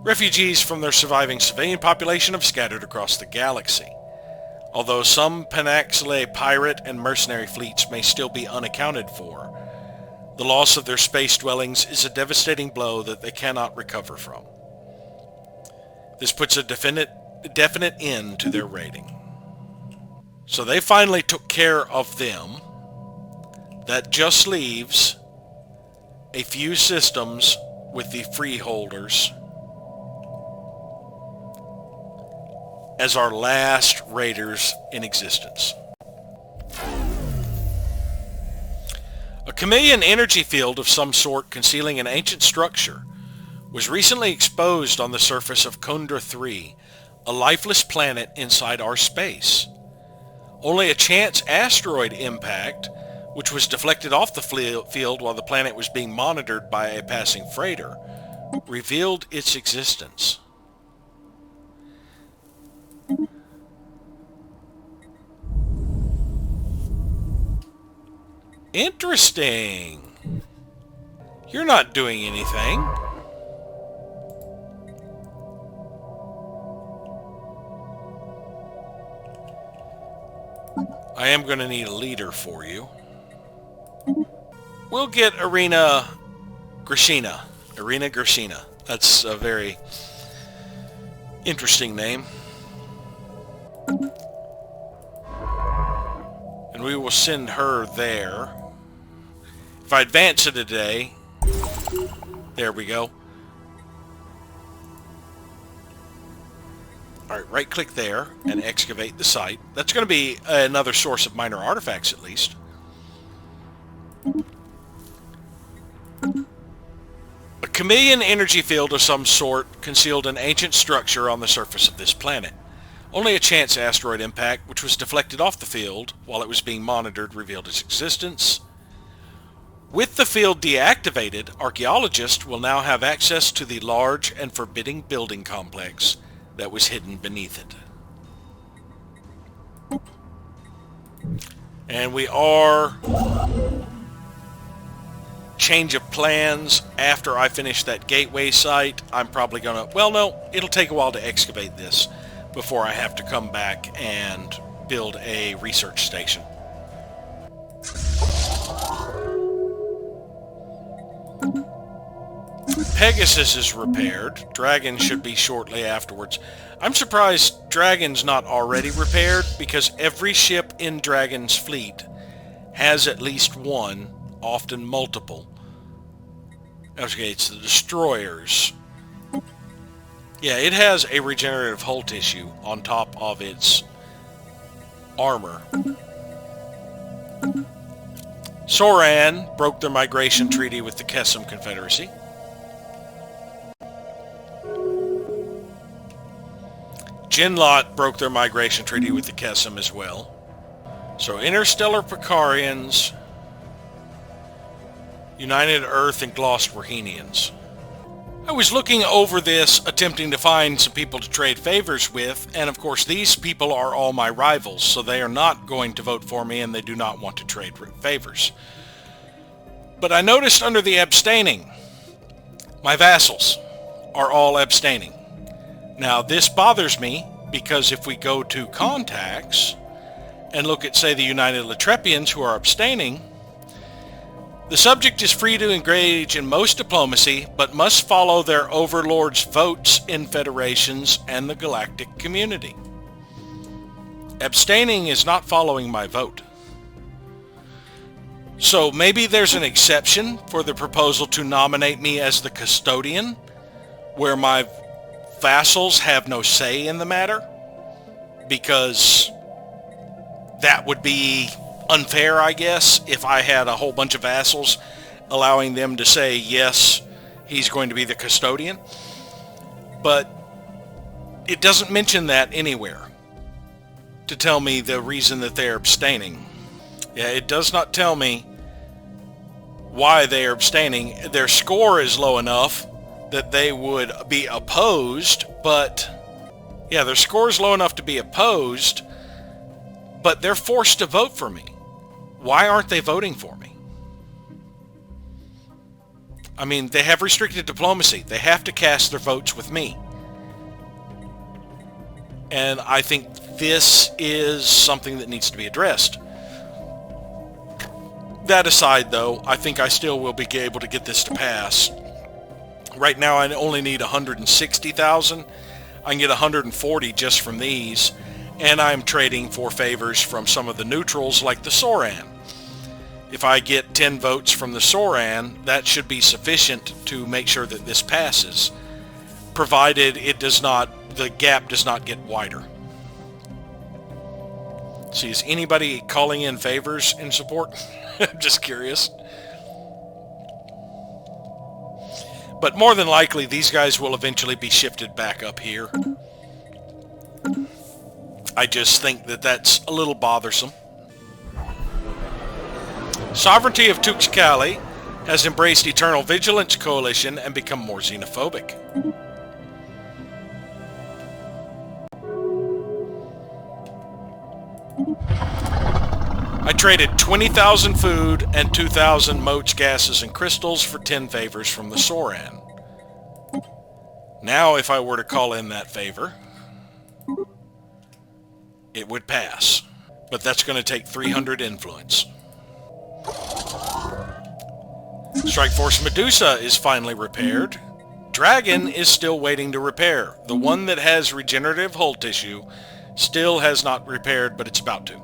Refugees from their surviving civilian population have scattered across the galaxy. Although some Panaxile pirate and mercenary fleets may still be unaccounted for, the loss of their space dwellings is a devastating blow that they cannot recover from. This puts a definite end to their raiding. So they finally took care of them. That just leaves a few systems with the freeholders as our last raiders in existence. A chameleon energy field of some sort concealing an ancient structure was recently exposed on the surface of Kundra 3, a lifeless planet inside our space. Only a chance asteroid impact, which was deflected off the field while the planet was being monitored by a passing freighter, revealed its existence. Interesting. You're not doing anything. I am going to need a leader for you. We'll get Irina Grishina. Irina Grishina. That's a very interesting name. And we will send her there. If I advance it today, there we go. Alright, right-click there and excavate the site. That's going to be another source of minor artifacts, at least. A chameleon energy field of some sort concealed an ancient structure on the surface of this planet. Only a chance asteroid impact, which was deflected off the field while it was being monitored, revealed its existence. With the field deactivated, archaeologists will now have access to the large and forbidding building complex that was hidden beneath it. And we are... change of plans. After I finish that gateway site, I'm probably gonna... well, no, it'll take a while to excavate this before I have to come back and build a research station. Pegasus is repaired. Dragon should be shortly afterwards. I'm surprised Dragon's not already repaired, because every ship in Dragon's fleet has at least one, often multiple. Okay, it's the destroyers. Yeah, it has a regenerative hull tissue on top of its armor. Soran broke their migration treaty with the Kessim Confederacy. Jinlot broke their migration treaty with the Kessim as well. So Interstellar Picarians, United Earth, and Glosterhenians. I was looking over this, attempting to find some people to trade favors with, and of course these people are all my rivals, so they are not going to vote for me and they do not want to trade favors. But I noticed under the abstaining, my vassals are all abstaining. Now this bothers me, because if we go to contacts and look at, say, the United Latrepians who are abstaining, the subject is free to engage in most diplomacy, but must follow their overlords' votes in federations and the galactic community. Abstaining is not following my vote. So maybe there's an exception for the proposal to nominate me as the custodian, where my vassals have no say in the matter, because that would be unfair, I guess, if I had a whole bunch of vassals allowing them to say, yes, he's going to be the custodian. But it doesn't mention that anywhere to tell me the reason that they're abstaining. Yeah, it does not tell me why they are abstaining. Their score is low enough that they would be opposed, but yeah, their score is low enough to be opposed, but they're forced to vote for me. Why aren't they voting for me? I mean, they have restricted diplomacy. They have to cast their votes with me. And I think this is something that needs to be addressed. That aside, though, I think I still will be able to get this to pass. Right now, I only need 160,000. I can get 140 just from these. And I'm trading for favors from some of the neutrals like the Soran. If I get 10 votes from the Soran, that should be sufficient to make sure that this passes, provided it does not, the gap does not get wider. See, is anybody calling in favors in support? I'm just curious. But more than likely, these guys will eventually be shifted back up here. I just think that that's a little bothersome. Sovereignty of Tuxcali has embraced Eternal Vigilance Coalition and become more xenophobic. I traded 20,000 food and 2,000 motes, gases, and crystals for 10 favors from the Soran. Now, if I were to call in that favor, it would pass. But that's going to take 300 influence. Strike Force Medusa is finally repaired. Dragon is still waiting to repair. The one that has regenerative hull tissue still has not repaired, but it's about to.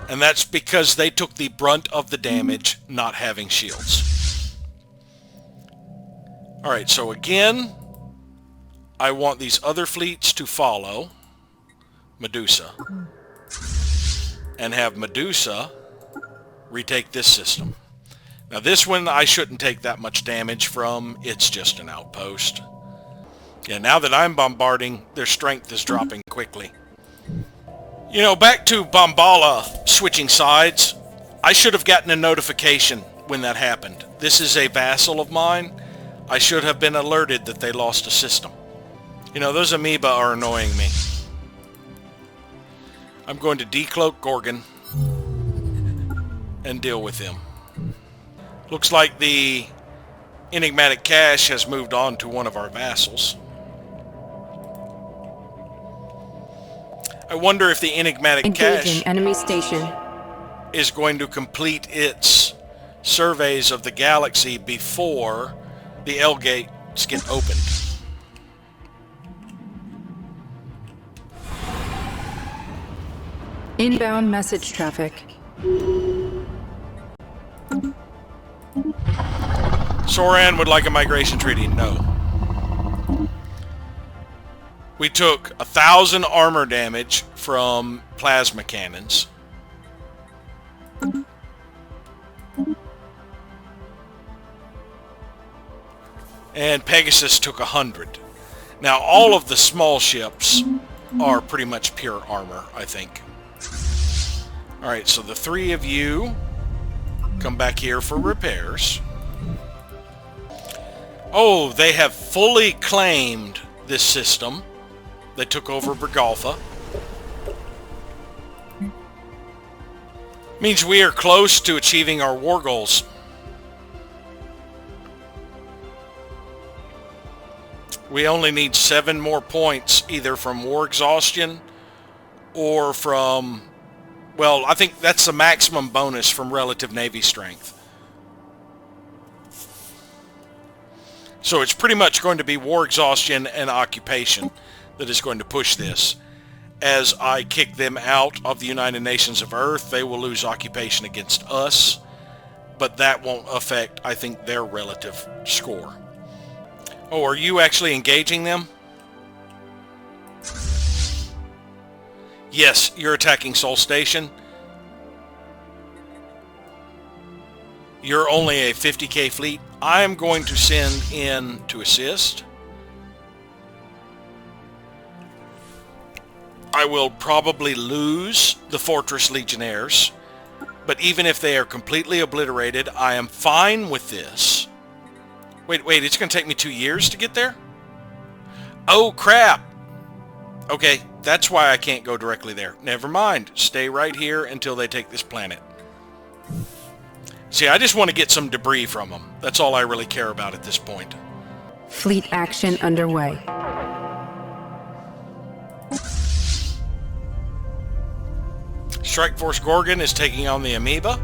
And that's because they took the brunt of the damage not having shields. Alright, so again, I want these other fleets to follow Medusa and have Medusa retake this system. Now this one I shouldn't take that much damage from. It's just an outpost. Yeah, now that I'm bombarding, their strength is dropping quickly. You know, back to Bombala switching sides, I should have gotten a notification when that happened. This is a vassal of mine. I should have been alerted that they lost a system. You know, those amoeba are annoying me. I'm going to decloak Gorgon and deal with him. Looks like the enigmatic cache has moved on to one of our vassals. I wonder if the enigmatic cache enemy station is going to complete its surveys of the galaxy before the L gates get opened. Inbound message traffic. Soran would like a migration treaty. No. We took 1,000 armor damage from plasma cannons. And Pegasus took 100. Now all of the small ships are pretty much pure armor, I think. Alright, so the three of you come back here for repairs. Oh, they have fully claimed this system. They took over Bergalfa. Means we are close to achieving our war goals. We only need 7 more points, either from war exhaustion or from... Well, I think that's the maximum bonus from relative navy strength. So it's pretty much going to be war exhaustion and occupation that is going to push this. As I kick them out of the United Nations of Earth, they will lose occupation against us, but that won't affect, I think, their relative score. Oh, are you actually engaging them? Yes, you're attacking Sol Station. You're only a 50k fleet. I'm going to send in to assist. I will probably lose the Fortress Legionnaires, but even if they are completely obliterated, I am fine with this. Wait, it's going to take me 2 years to get there? Oh, crap! Okay, that's why I can't go directly there. Never mind. Stay right here until they take this planet. See, I just want to get some debris from them. That's all I really care about at this point. Fleet action underway. Strike Force Gorgon is taking on the Amoeba.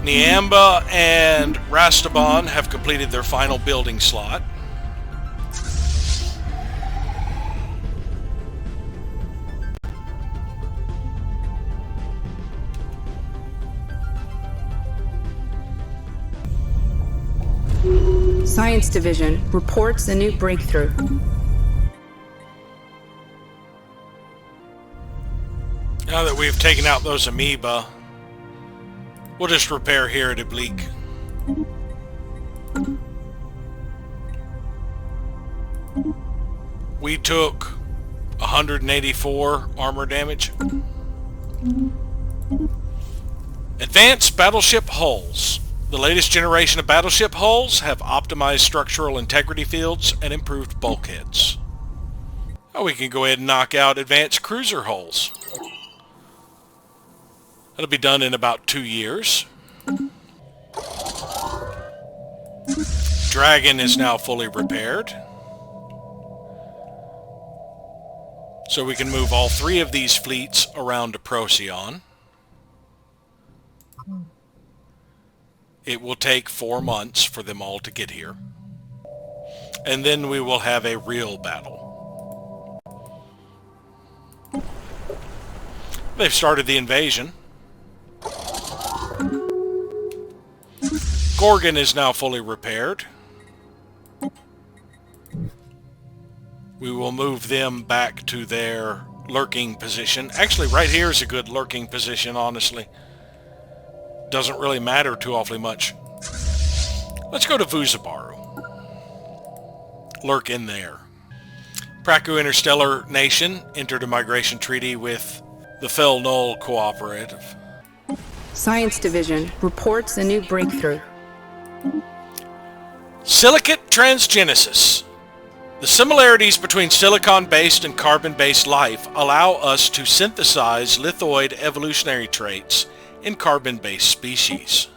Niamba and Rastaban have completed their final building slot. Science Division reports a new breakthrough. Now that we've taken out those amoeba, we'll just repair here at Oblique. We took 184 armor damage. Advanced battleship hulls. The latest generation of battleship hulls have optimized structural integrity fields and improved bulkheads. Oh, we can go ahead and knock out advanced cruiser hulls. That'll be done in about 2 years. Dragon is now fully repaired. So we can move all 3 of these fleets around to Procyon. It will take 4 months for them all to get here. And then we will have a real battle. They've started the invasion. Gorgon is now fully repaired. We will move them back to their lurking position. Actually, right here is a good lurking position, honestly. Doesn't really matter too awfully much. Let's go to Vuzabaru. Lurk in there. Praku Interstellar Nation entered a migration treaty with the Fel Null Cooperative. Science Division reports a new breakthrough. Silicate transgenesis. The similarities between silicon-based and carbon-based life allow us to synthesize lithoid evolutionary traits in carbon-based species.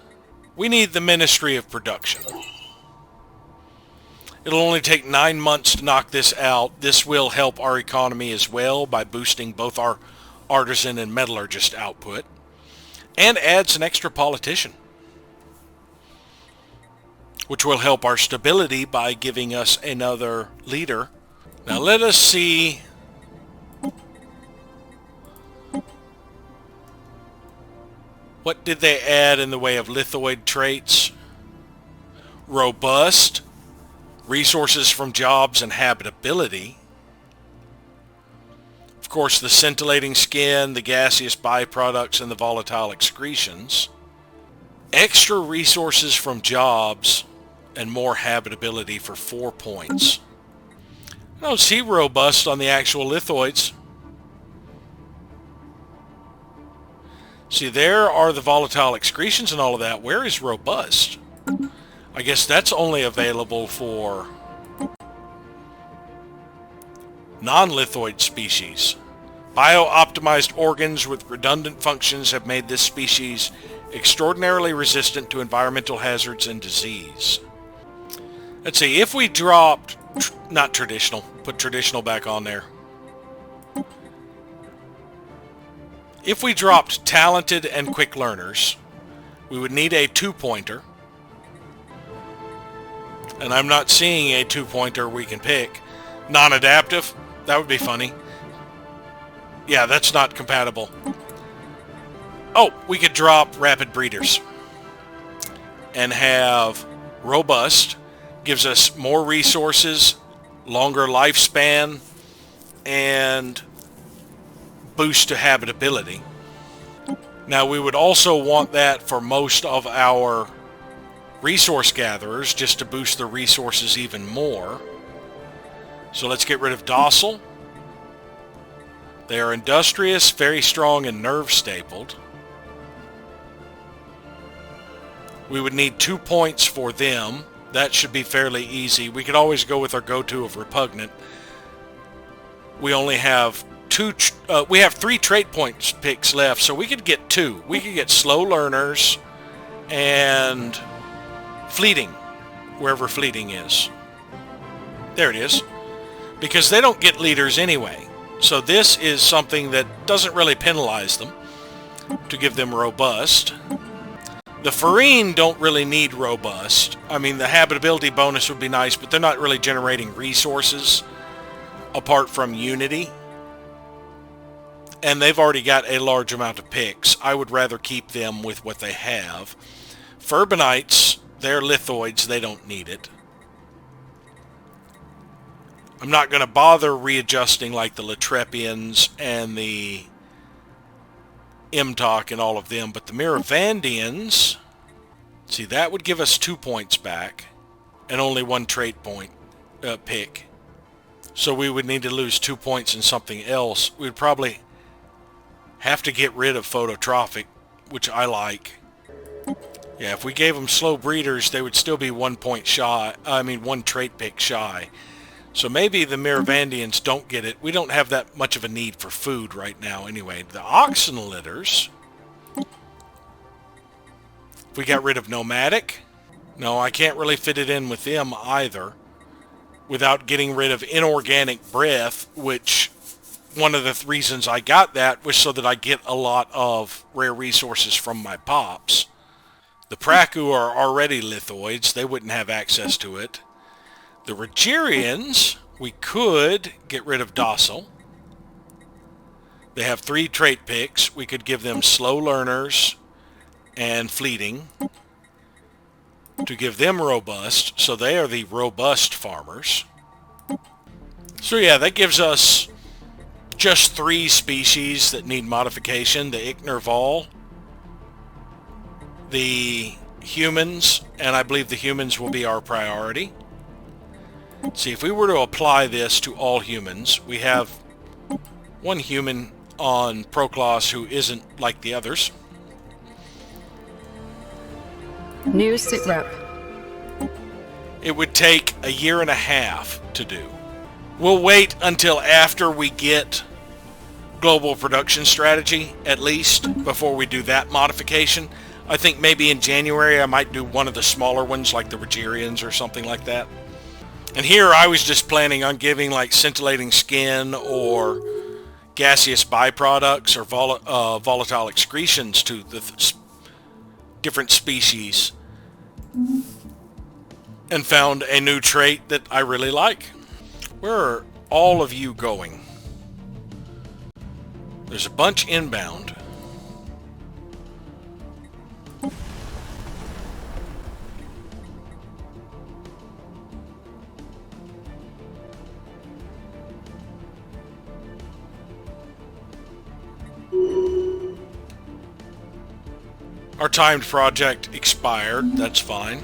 We need the Ministry of Production. It'll only take 9 months to knock this out. This will help our economy as well by boosting both our artisan and metallurgist output, and adds an extra politician, which will help our stability by giving us another leader. Now let us see. What did they add in the way of lithoid traits? Robust, resources from jobs and habitability. Of course, the scintillating skin, the gaseous byproducts, and the volatile excretions. Extra resources from jobs and more habitability for 4 points. I don't see robust on the actual lithoids. See, there are the volatile excretions and all of that. Where is robust? I guess that's only available for non-lithoid species. Bio-optimized organs with redundant functions have made this species extraordinarily resistant to environmental hazards and disease. Let's see, if we dropped, not traditional, put traditional back on there. If we dropped talented and quick learners, we would need a 2-pointer. And I'm not seeing a 2-pointer we can pick. Non-adaptive, that would be funny. Yeah, that's not compatible. Oh, we could drop rapid breeders. And have robust, gives us more resources, longer lifespan, and boost to habitability. Now we would also want that for most of our resource gatherers, just to boost their resources even more. So let's get rid of docile. They are industrious, very strong, and nerve stapled. We would need 2 points for them. That should be fairly easy. We could always go with our go-to of repugnant. We only have we have 3 trait points picks left, so we could get 2. We could get slow learners and fleeting, wherever fleeting is. There it is. Because they don't get leaders anyway. So this is something that doesn't really penalize them to give them robust. The Farine don't really need robust. I mean, the habitability bonus would be nice, but they're not really generating resources apart from Unity. And they've already got a large amount of picks. I would rather keep them with what they have. Furbanites, they're lithoids. They don't need it. I'm not going to bother readjusting like the Latrepians and the Imtok and all of them, but the Miravandians, see, that would give us 2 points back and only 1 trait point pick. So we would need to lose 2 points in something else. We'd probably have to get rid of Phototrophic, which I like. Yeah, if we gave them slow breeders, they would still be 1 point shy. I mean, 1 trait pick shy. So maybe the Miravandians don't get it. We don't have that much of a need for food right now anyway. The oxen litters. If we got rid of nomadic, no, I can't really fit it in with them either without getting rid of inorganic breath, which one of the reasons I got that was so that I get a lot of rare resources from my pops. The Praku are already lithoids. They wouldn't have access to it. The Rogerians, we could get rid of docile. They have 3 trait picks. We could give them slow learners and fleeting to give them robust. So they are the robust farmers. So yeah, that gives us just 3 species that need modification. The Ichnerval, the humans, and I believe the humans will be our priority. See, if we were to apply this to all humans, we have one human on Proclaus who isn't like the others. New sit rep. It would take a year and a half to do. We'll wait until after we get global production strategy, at least, before we do that modification. I think maybe in January I might do one of the smaller ones like the Rogerians or something like that. And here I was just planning on giving like scintillating skin or gaseous byproducts or volatile excretions to the different species, and found a new trait that I really like. Where are all of you going? There's a bunch inbound. Our timed project expired. That's fine.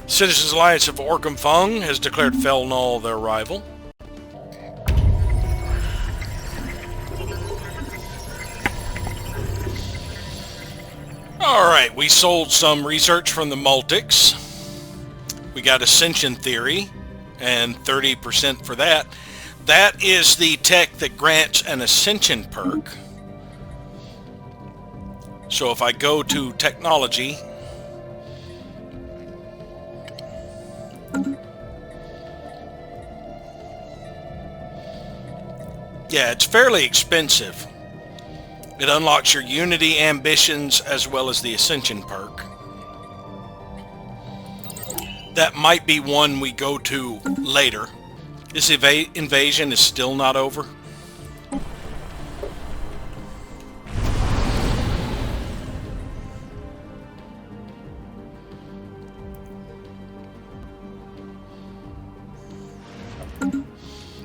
Citizens Alliance of Orcam has declared Fel Null their rival. Alright, we sold some research from the Multics. We got Ascension Theory, and 30% for that. That is the tech that grants an Ascension perk. So if I go to Technology, yeah, it's fairly expensive. It unlocks your Unity ambitions as well as the Ascension perk. That might be one we go to later. This invasion is still not over.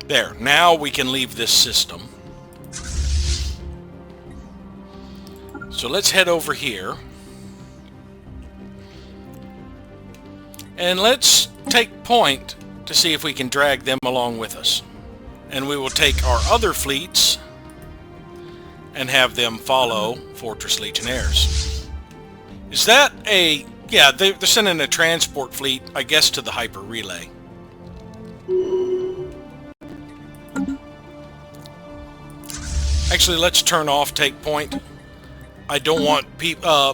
There, now we can leave this system. So let's head over here. And let's take point to see if we can drag them along with us. And we will take our other fleets and have them follow Fortress Legionnaires. Is that a... yeah, they're sending a transport fleet, I guess, to the Hyper Relay. Actually, let's turn off take point. I don't want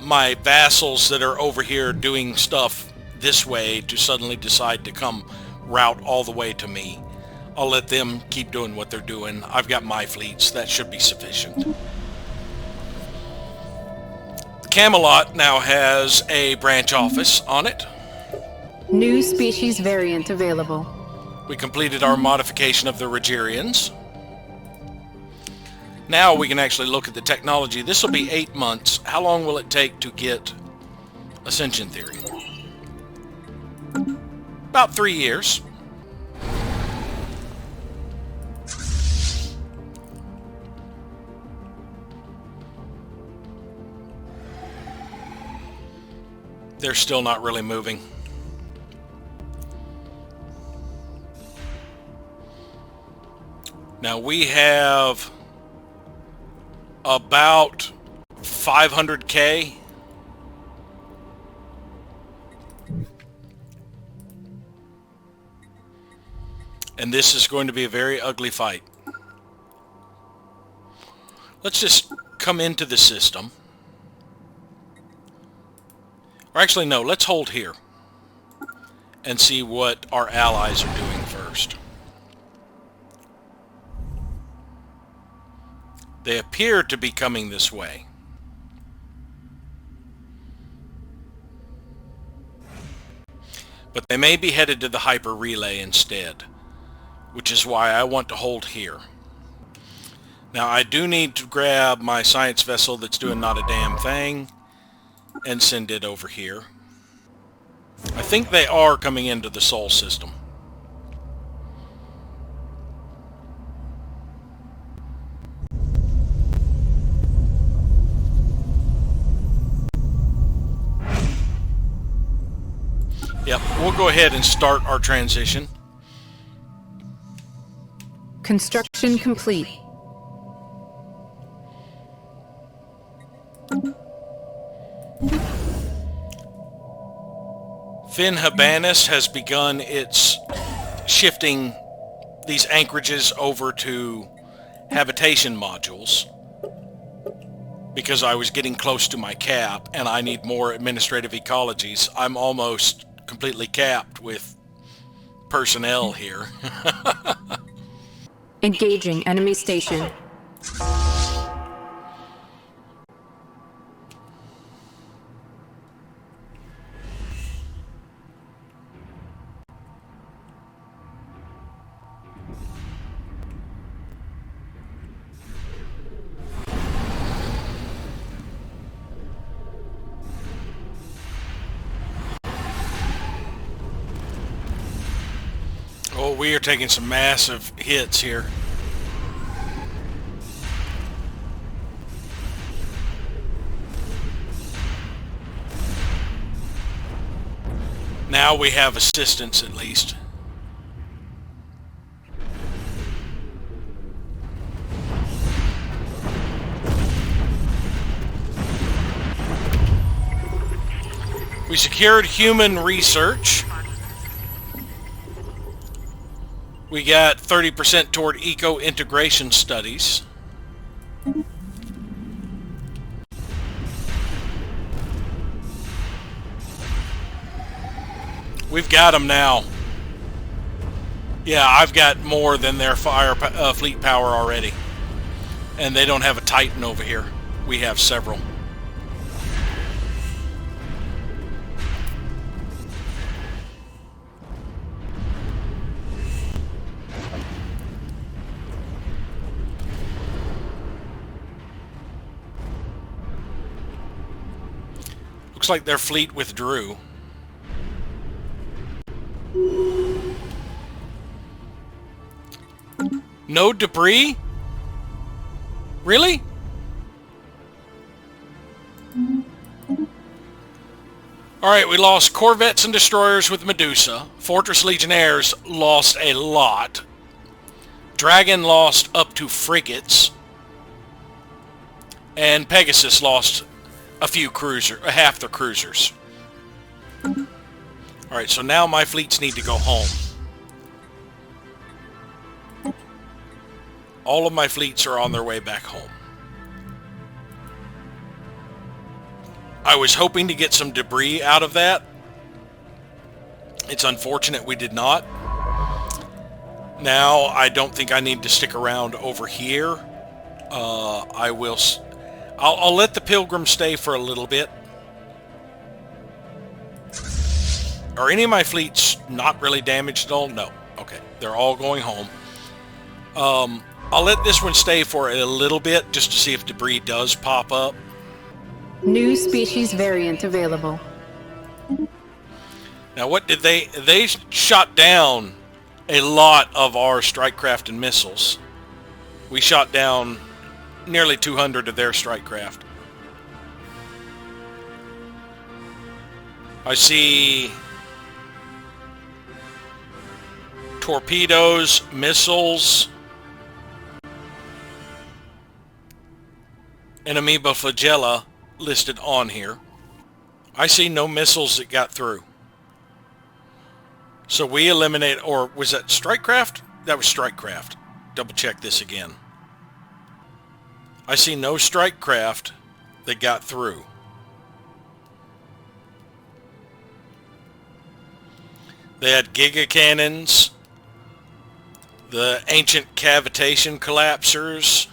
my vassals that are over here doing stuff this way to suddenly decide to come route all the way to me. I'll let them keep doing what they're doing. I've got my fleets. That should be sufficient. Camelot now has a branch office on it. New species variant available. We completed our modification of the Rogerians. Now we can actually look at the technology. This will be 8 months. How long will it take to get Ascension Theory? About 3 years. They're still not really moving. Now we have about 500K. And this is going to be a very ugly fight. Let's just come into the system. Or actually, no, let's hold here. and see what our allies are doing first. They appear to be coming this way. But they may be headed to the hyper relay instead, which is why I want to hold here. Now I do need to grab my science vessel that's doing not a damn thing and send it over here. I think they are coming into the Sol system. Yep, we'll go ahead and start our transition. Construction complete. Finn Habanus has begun its shifting these anchorages over to habitation modules because I was getting close to my cap and I need more administrative ecologies. I'm almost completely capped with personnel here. Engaging enemy station. Oh, we are taking some massive hits here. Now we have assistance at least. We secured human research. We got 30% toward eco-integration studies. We've got them now. Yeah, I've got more than their fleet power already. And they don't have a Titan over here. We have several. Looks like their fleet withdrew. No debris? Really? Alright, we lost corvettes and destroyers with Medusa. Fortress Legionnaires lost a lot. Dragon lost up to frigates. And Pegasus lost a few half the cruisers. Alright, so now my fleets need to go home. All of my fleets are on their way back home. I was hoping to get some debris out of that. It's unfortunate we did not. Now, I don't think I need to stick around over here. I'll let the Pilgrim stay for a little bit. Are any of my fleets not really damaged at all? No. Okay. They're all going home. I'll let this one stay for a little bit just to see if debris does pop up. New species variant available. Now what did they shot down a lot of our strike craft and missiles. We shot down nearly 200 of their strike craft. I see torpedoes, missiles, and Amoeba flagella listed on here. I see no missiles that got through. So we eliminate, or was that strike craft? That was strike craft. Double check this again. I see no strike craft that got through. They had giga cannons, the ancient cavitation collapsers.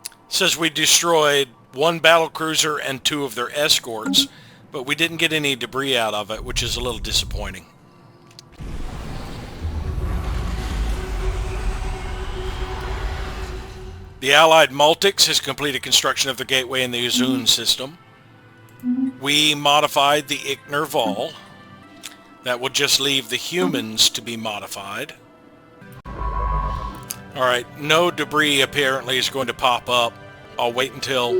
It says we destroyed one battlecruiser and 2 of their escorts, but we didn't get any debris out of it, which is a little disappointing. The Allied Multics has completed construction of the gateway in the Uzun system. We modified the Ichner Vol. That will just leave the humans to be modified. Alright, no debris apparently is going to pop up. I'll wait until...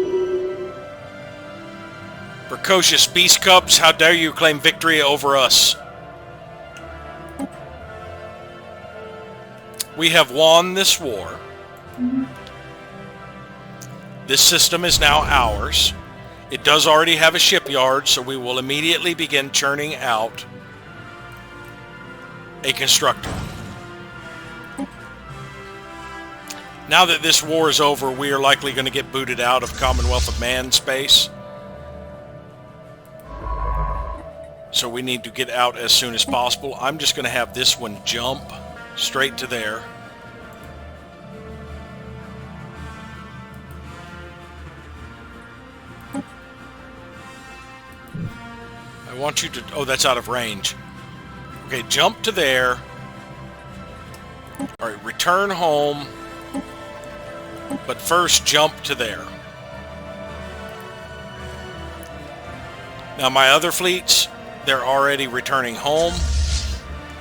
Precocious beast cubs, how dare you claim victory over us? We have won this war. This system is now ours. It does already have a shipyard, so we will immediately begin churning out a constructor. Now that this war is over, we are likely going to get booted out of Commonwealth of Man space. So we need to get out as soon as possible. I'm just going to have this one jump straight to there. I want you to... Oh, that's out of range. Okay, jump to there. Alright, return home. But first, jump to there. Now, my other fleets, they're already returning home.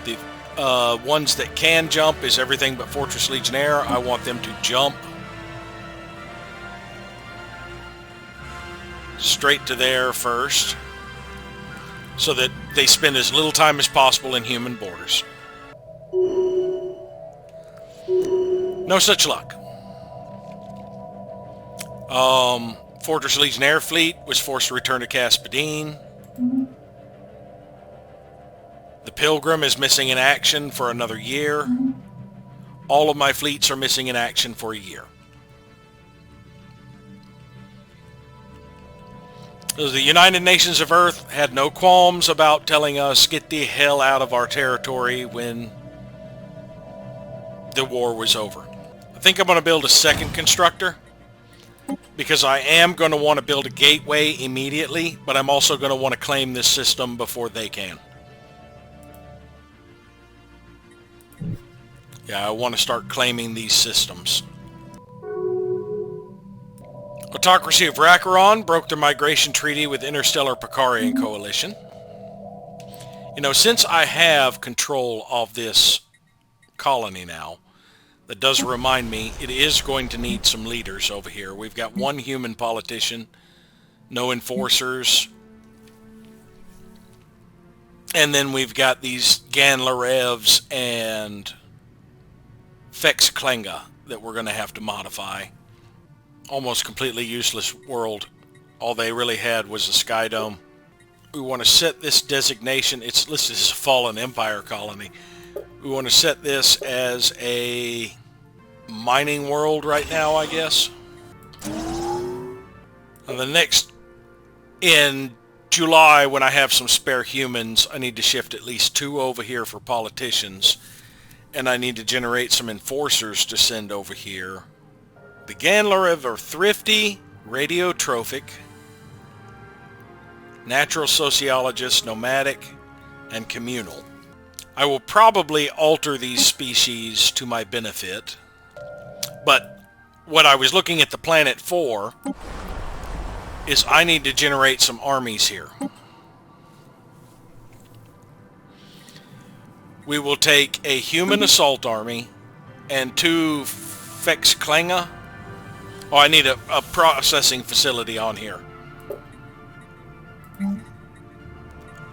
The ones that can jump is everything but Fortress Legionnaire. I want them to jump straight to there first, so that they spend as little time as possible in human borders. No such luck. Fortress Legionnaire fleet was forced to return to Caspadine. The Pilgrim is missing in action for another year. All of my fleets are missing in action for a year. The United Nations of Earth had no qualms about telling us get the hell out of our territory when the war was over. I think I'm going to build a second constructor, because I am going to want to build a gateway immediately, but I'm also going to want to claim this system before they can. Yeah, I want to start claiming these systems. Autocracy of Rakaron broke their migration treaty with Interstellar Picarian Coalition. You know, since I have control of this colony now, that does remind me, it is going to need some leaders over here. We've got one human politician, no enforcers, and then we've got these Ganlarevs and Fex Klenga that we're going to have to modify. Almost completely useless world. All they really had was a sky dome. We want to set this designation. It's listed as a fallen empire colony. We want to set this as a mining world right now, I guess. And the next, in July, when I have some spare humans, I need to shift at least 2 over here for politicians. And I need to generate some enforcers to send over here. The Ganlarev are thrifty, radiotrophic, natural sociologists, nomadic, and communal. I will probably alter these species to my benefit, but what I was looking at the planet for is I need to generate some armies here. We will take a human assault army and 2 Fex Klenga. Oh, I need a processing facility on here.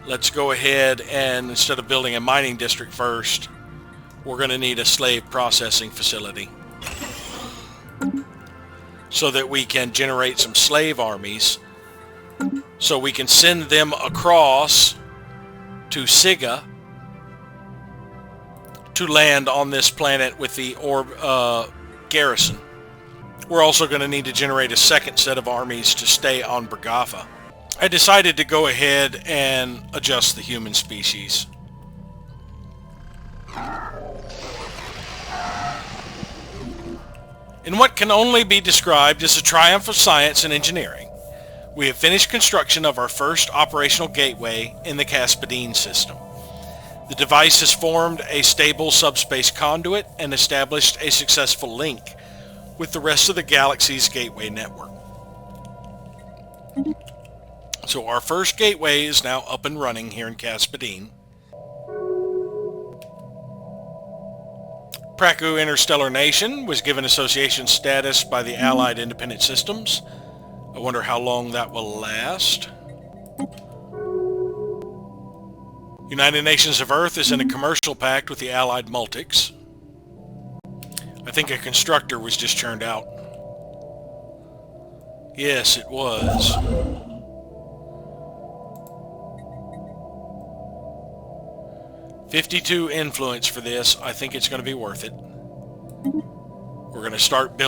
Let's go ahead and, instead of building a mining district first, we're going to need a slave processing facility, so that we can generate some slave armies, so we can send them across to Siga to land on this planet with the garrison. We're also going to need to generate a second set of armies to stay on Bragafa. I decided to go ahead and adjust the human species. In what can only be described as a triumph of science and engineering, we have finished construction of our first operational gateway in the Caspadine system. The device has formed a stable subspace conduit and established a successful link with the rest of the galaxy's gateway network. So our first gateway is now up and running here in Caspadine. Praku Interstellar Nation was given association status by the Allied Independent Systems. I wonder how long that will last. United Nations of Earth is in a commercial pact with the Allied Multics. I think a constructor was just churned out. Yes, it was. $52 influence for this. I think it's going to be worth it. We're going to start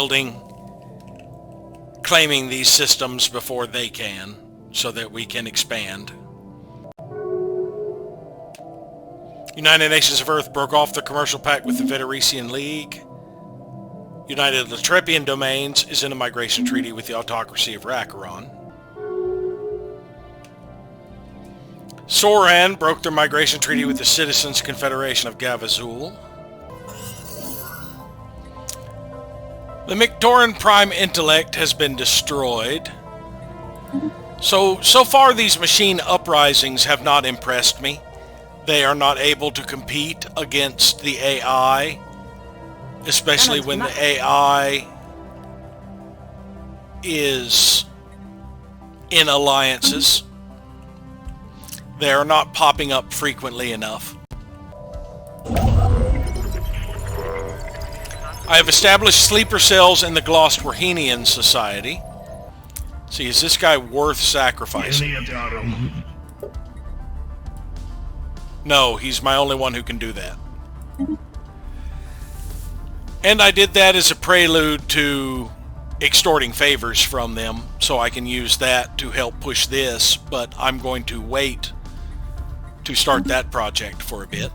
claiming these systems before they can, so that we can expand. United Nations of Earth broke off the commercial pact with the Federician League. United Latrepian Domains is in a migration treaty with the autocracy of Rakaron. Soran broke their migration treaty with the Citizens Confederation of Gavazul. The Mictoran Prime Intellect has been destroyed. So far these machine uprisings have not impressed me. They are not able to compete against the AI, especially when the AI is in alliances. They are not popping up frequently enough. I have established sleeper cells in the Glostwarhenian Society. See, is this guy worth sacrificing? No, he's my only one who can do that. And I did that as a prelude to extorting favors from them, so I can use that to help push this, but I'm going to wait to start that project for a bit.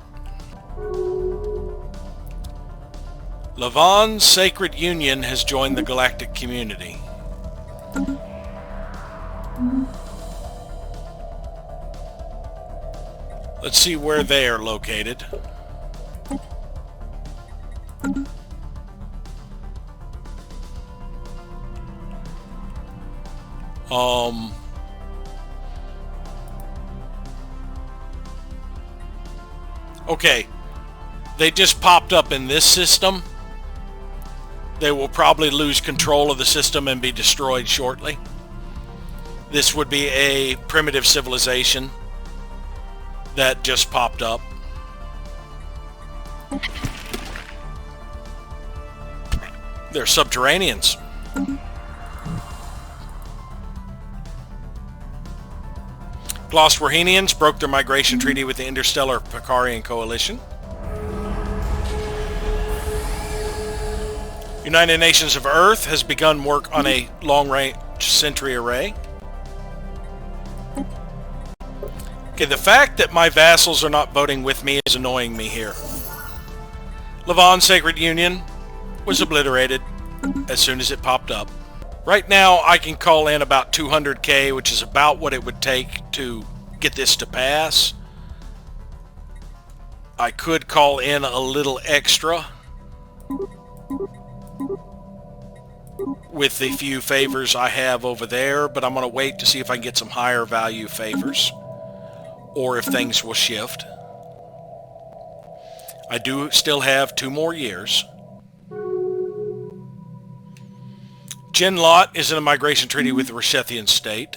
Lavan's Sacred Union has joined the galactic community. Let's see where they are located. Okay. They just popped up in this system. They will probably lose control of the system and be destroyed shortly. This would be a primitive civilization that just popped up. They're subterraneans. Glostwarhenians broke their migration treaty with the Interstellar Picarian Coalition. United Nations of Earth has begun work on a long-range sentry array. Okay, the fact that my vassals are not voting with me is annoying me here. Lavan's Sacred Union was obliterated as soon as it popped up. Right now, I can call in about 200k, which is about what it would take to get this to pass. I could call in a little extra with the few favors I have over there, but I'm going to wait to see if I can get some higher value favors, or if things will shift. I do still have 2 more years. Genlot is in a migration treaty with the Rishethian state.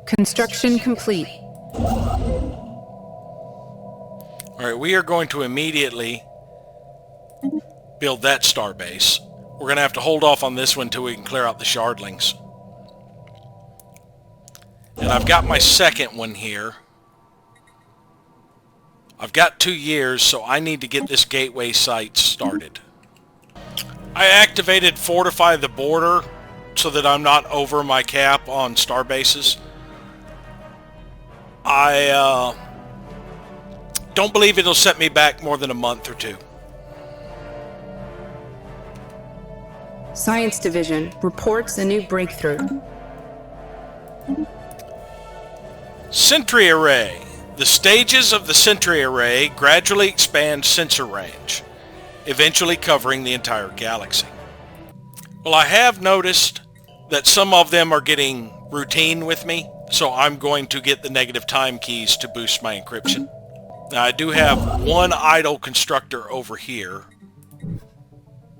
Construction complete. Alright, we are going to immediately build that starbase. We're going to have to hold off on this one until we can clear out the shardlings. And I've got my second one here. I've got 2 years, so I need to get this gateway site started. I activated Fortify the Border so that I'm not over my cap on starbases. I don't believe it'll set me back more than a month or 2. Science Division reports a new breakthrough. Sentry Array. The stages of the Sentry Array gradually expand sensor range, eventually covering the entire galaxy. Well, I have noticed that some of them are getting routine with me, so I'm going to get the negative time keys to boost my encryption. Now, I do have one idle constructor over here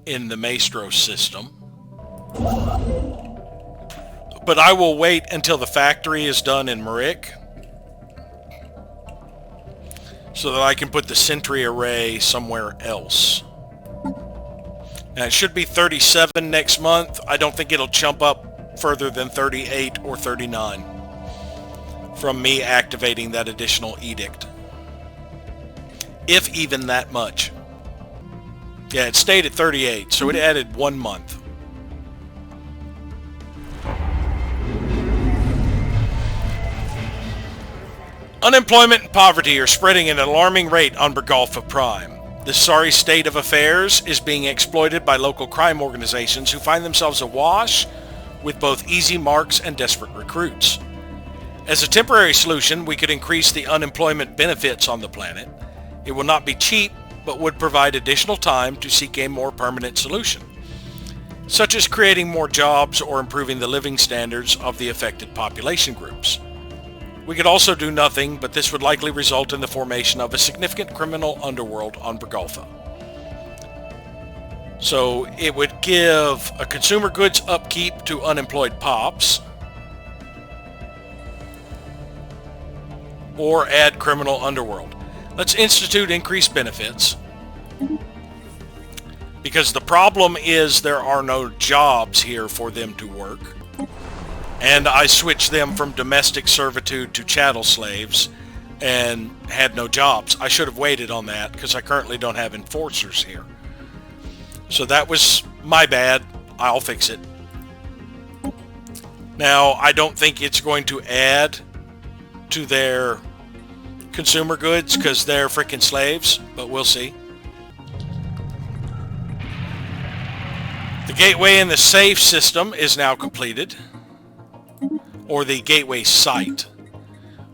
in the Maestro system, but I will wait until the factory is done in Marik so that I can put the Sentry Array somewhere else. Now, it should be 37 next month. I don't think it'll jump up further than 38 or 39 from me activating that additional edict. If even that much. Yeah, it stayed at 38, so it added 1 month. Unemployment and poverty are spreading at an alarming rate on Bergolfa Prime. This sorry state of affairs is being exploited by local crime organizations who find themselves awash with both easy marks and desperate recruits. As a temporary solution, we could increase the unemployment benefits on the planet. It will not be cheap, but would provide additional time to seek a more permanent solution, such as creating more jobs or improving the living standards of the affected population groups. We could also do nothing, but this would likely result in the formation of a significant criminal underworld on Bergolfa. So it would give a consumer goods upkeep to unemployed pops, or add criminal underworld. Let's institute increased benefits, because the problem is there are no jobs here for them to work. And I switched them from domestic servitude to chattel slaves and had no jobs. I should have waited on that because I currently don't have enforcers here. So that was my bad. I'll fix it. Now, I don't think it's going to add to their consumer goods because they're freaking slaves, but we'll see. The gateway in the safe system is now completed. Or the gateway site.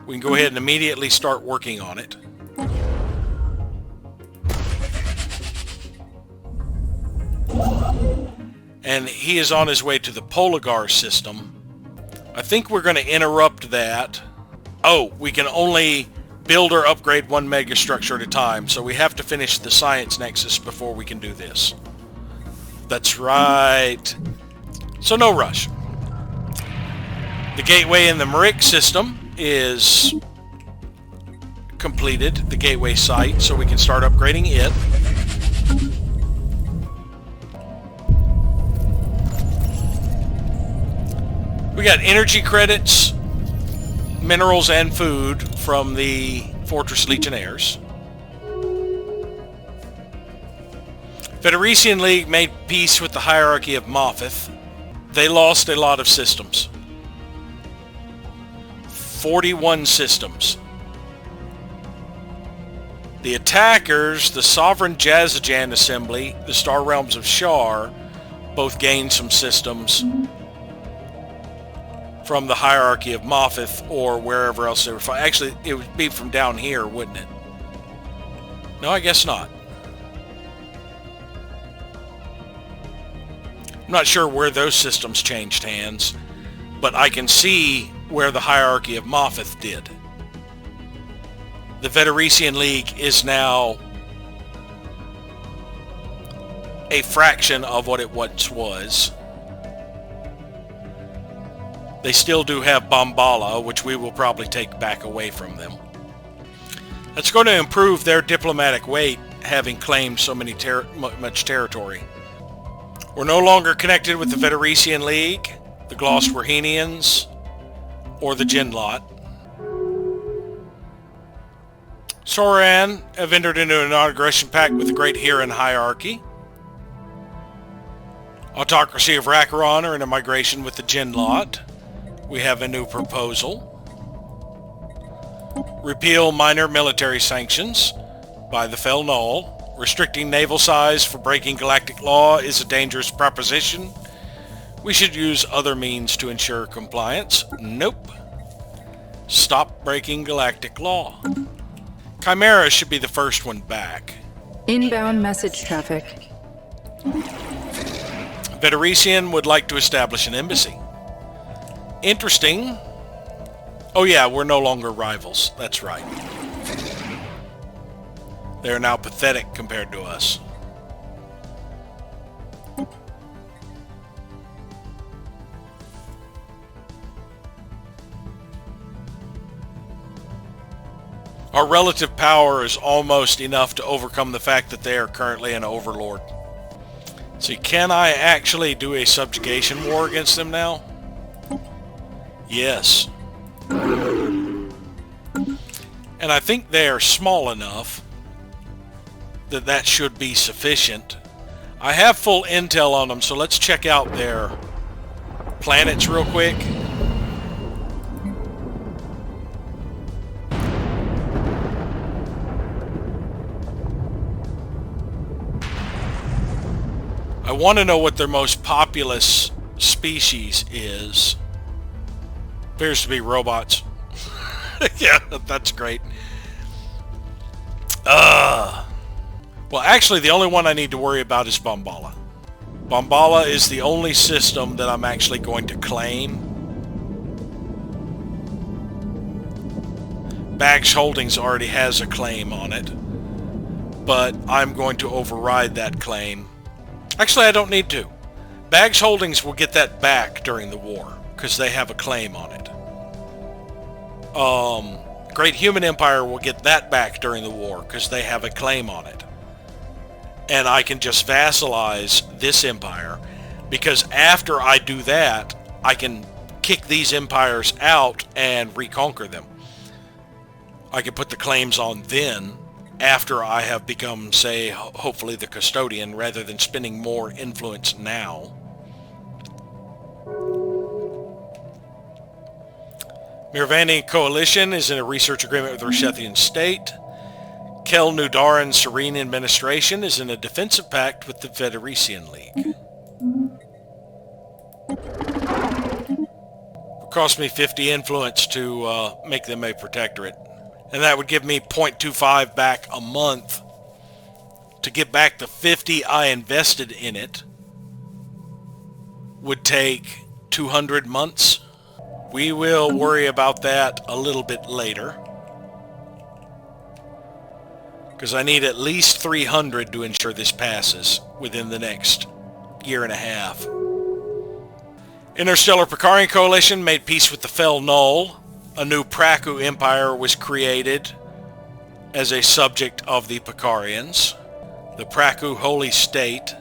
We can go ahead and immediately start working on it. And he is on his way to the Poligar system. I think we're going to interrupt that. Oh, we can only build or upgrade 1 megastructure at a time, so we have to finish the science nexus before we can do this. That's right. So no rush. The gateway in the Marik system is completed, the gateway site, so we can start upgrading it. We got energy credits, minerals, and food from the Fortress Legionnaires. Federation League made peace with the hierarchy of Moffith. They lost a lot of systems. 41 systems. The attackers, the Sovereign Jazajan Assembly, the Star Realms of Shar, both gained some systems from the hierarchy of Moffith or wherever else they were fighting. Actually, it would be from down here, wouldn't it? No, I guess not. I'm not sure where those systems changed hands, but I can see where the hierarchy of Moffith did. The Federation League is now a fraction of what it once was. They still do have Bombala, which we will probably take back away from them. That's going to improve their diplomatic weight, having claimed so much territory. We're no longer connected with the Federation League, the Glosswerhenians, or the Jinlot. Soran have entered into a non-aggression pact with the Great Huron Hierarchy. Autocracy of Rakaron are in a migration with the Jinlot. We have a new proposal. Repeal minor military sanctions by the Fel Null. Restricting naval size for breaking galactic law is a dangerous proposition. We should use other means to ensure compliance. Nope. Stop breaking galactic law. Chimera should be the first one back. Inbound message traffic. Federician would like to establish an embassy. Interesting. Oh yeah, we're no longer rivals. That's right. They are now pathetic compared to us. Our relative power is almost enough to overcome the fact that they are currently an overlord. See, can I actually do a subjugation war against them now? Yes. And I think they are small enough that that should be sufficient. I have full intel on them, so let's check out their planets real quick. I want to know what their most populous species is. Appears to be robots. Yeah, that's great. Well, actually, the only one I need to worry about is Bombala. Bombala is the only system that I'm actually going to claim. Bags Holdings already has a claim on it, but I'm going to override that claim. Actually, I don't need to. Bags Holdings will get that back during the war, because they have a claim on it. Great Human Empire will get that back during the war, because they have a claim on it. And I can just vassalize this empire, because after I do that, I can kick these empires out and reconquer them. I can put the claims on then, after I have become, say, hopefully the custodian, rather than spending more influence now. Miravandian Coalition is in a research agreement with the Roshethian State. Kel Nudaran Serene Administration is in a defensive pact with the Federician League. It cost me 50 influence to make them a protectorate. And that would give me 0.25 back a month. To get back the 50 I invested in it would take 200 months. We will worry about that a little bit later, because I need at least 300 to ensure this passes within the next year and a half. Interstellar Pracarian Coalition made peace with the Fel Null. A new Praku Empire was created as a subject of the Pracarians. The Praku Holy State.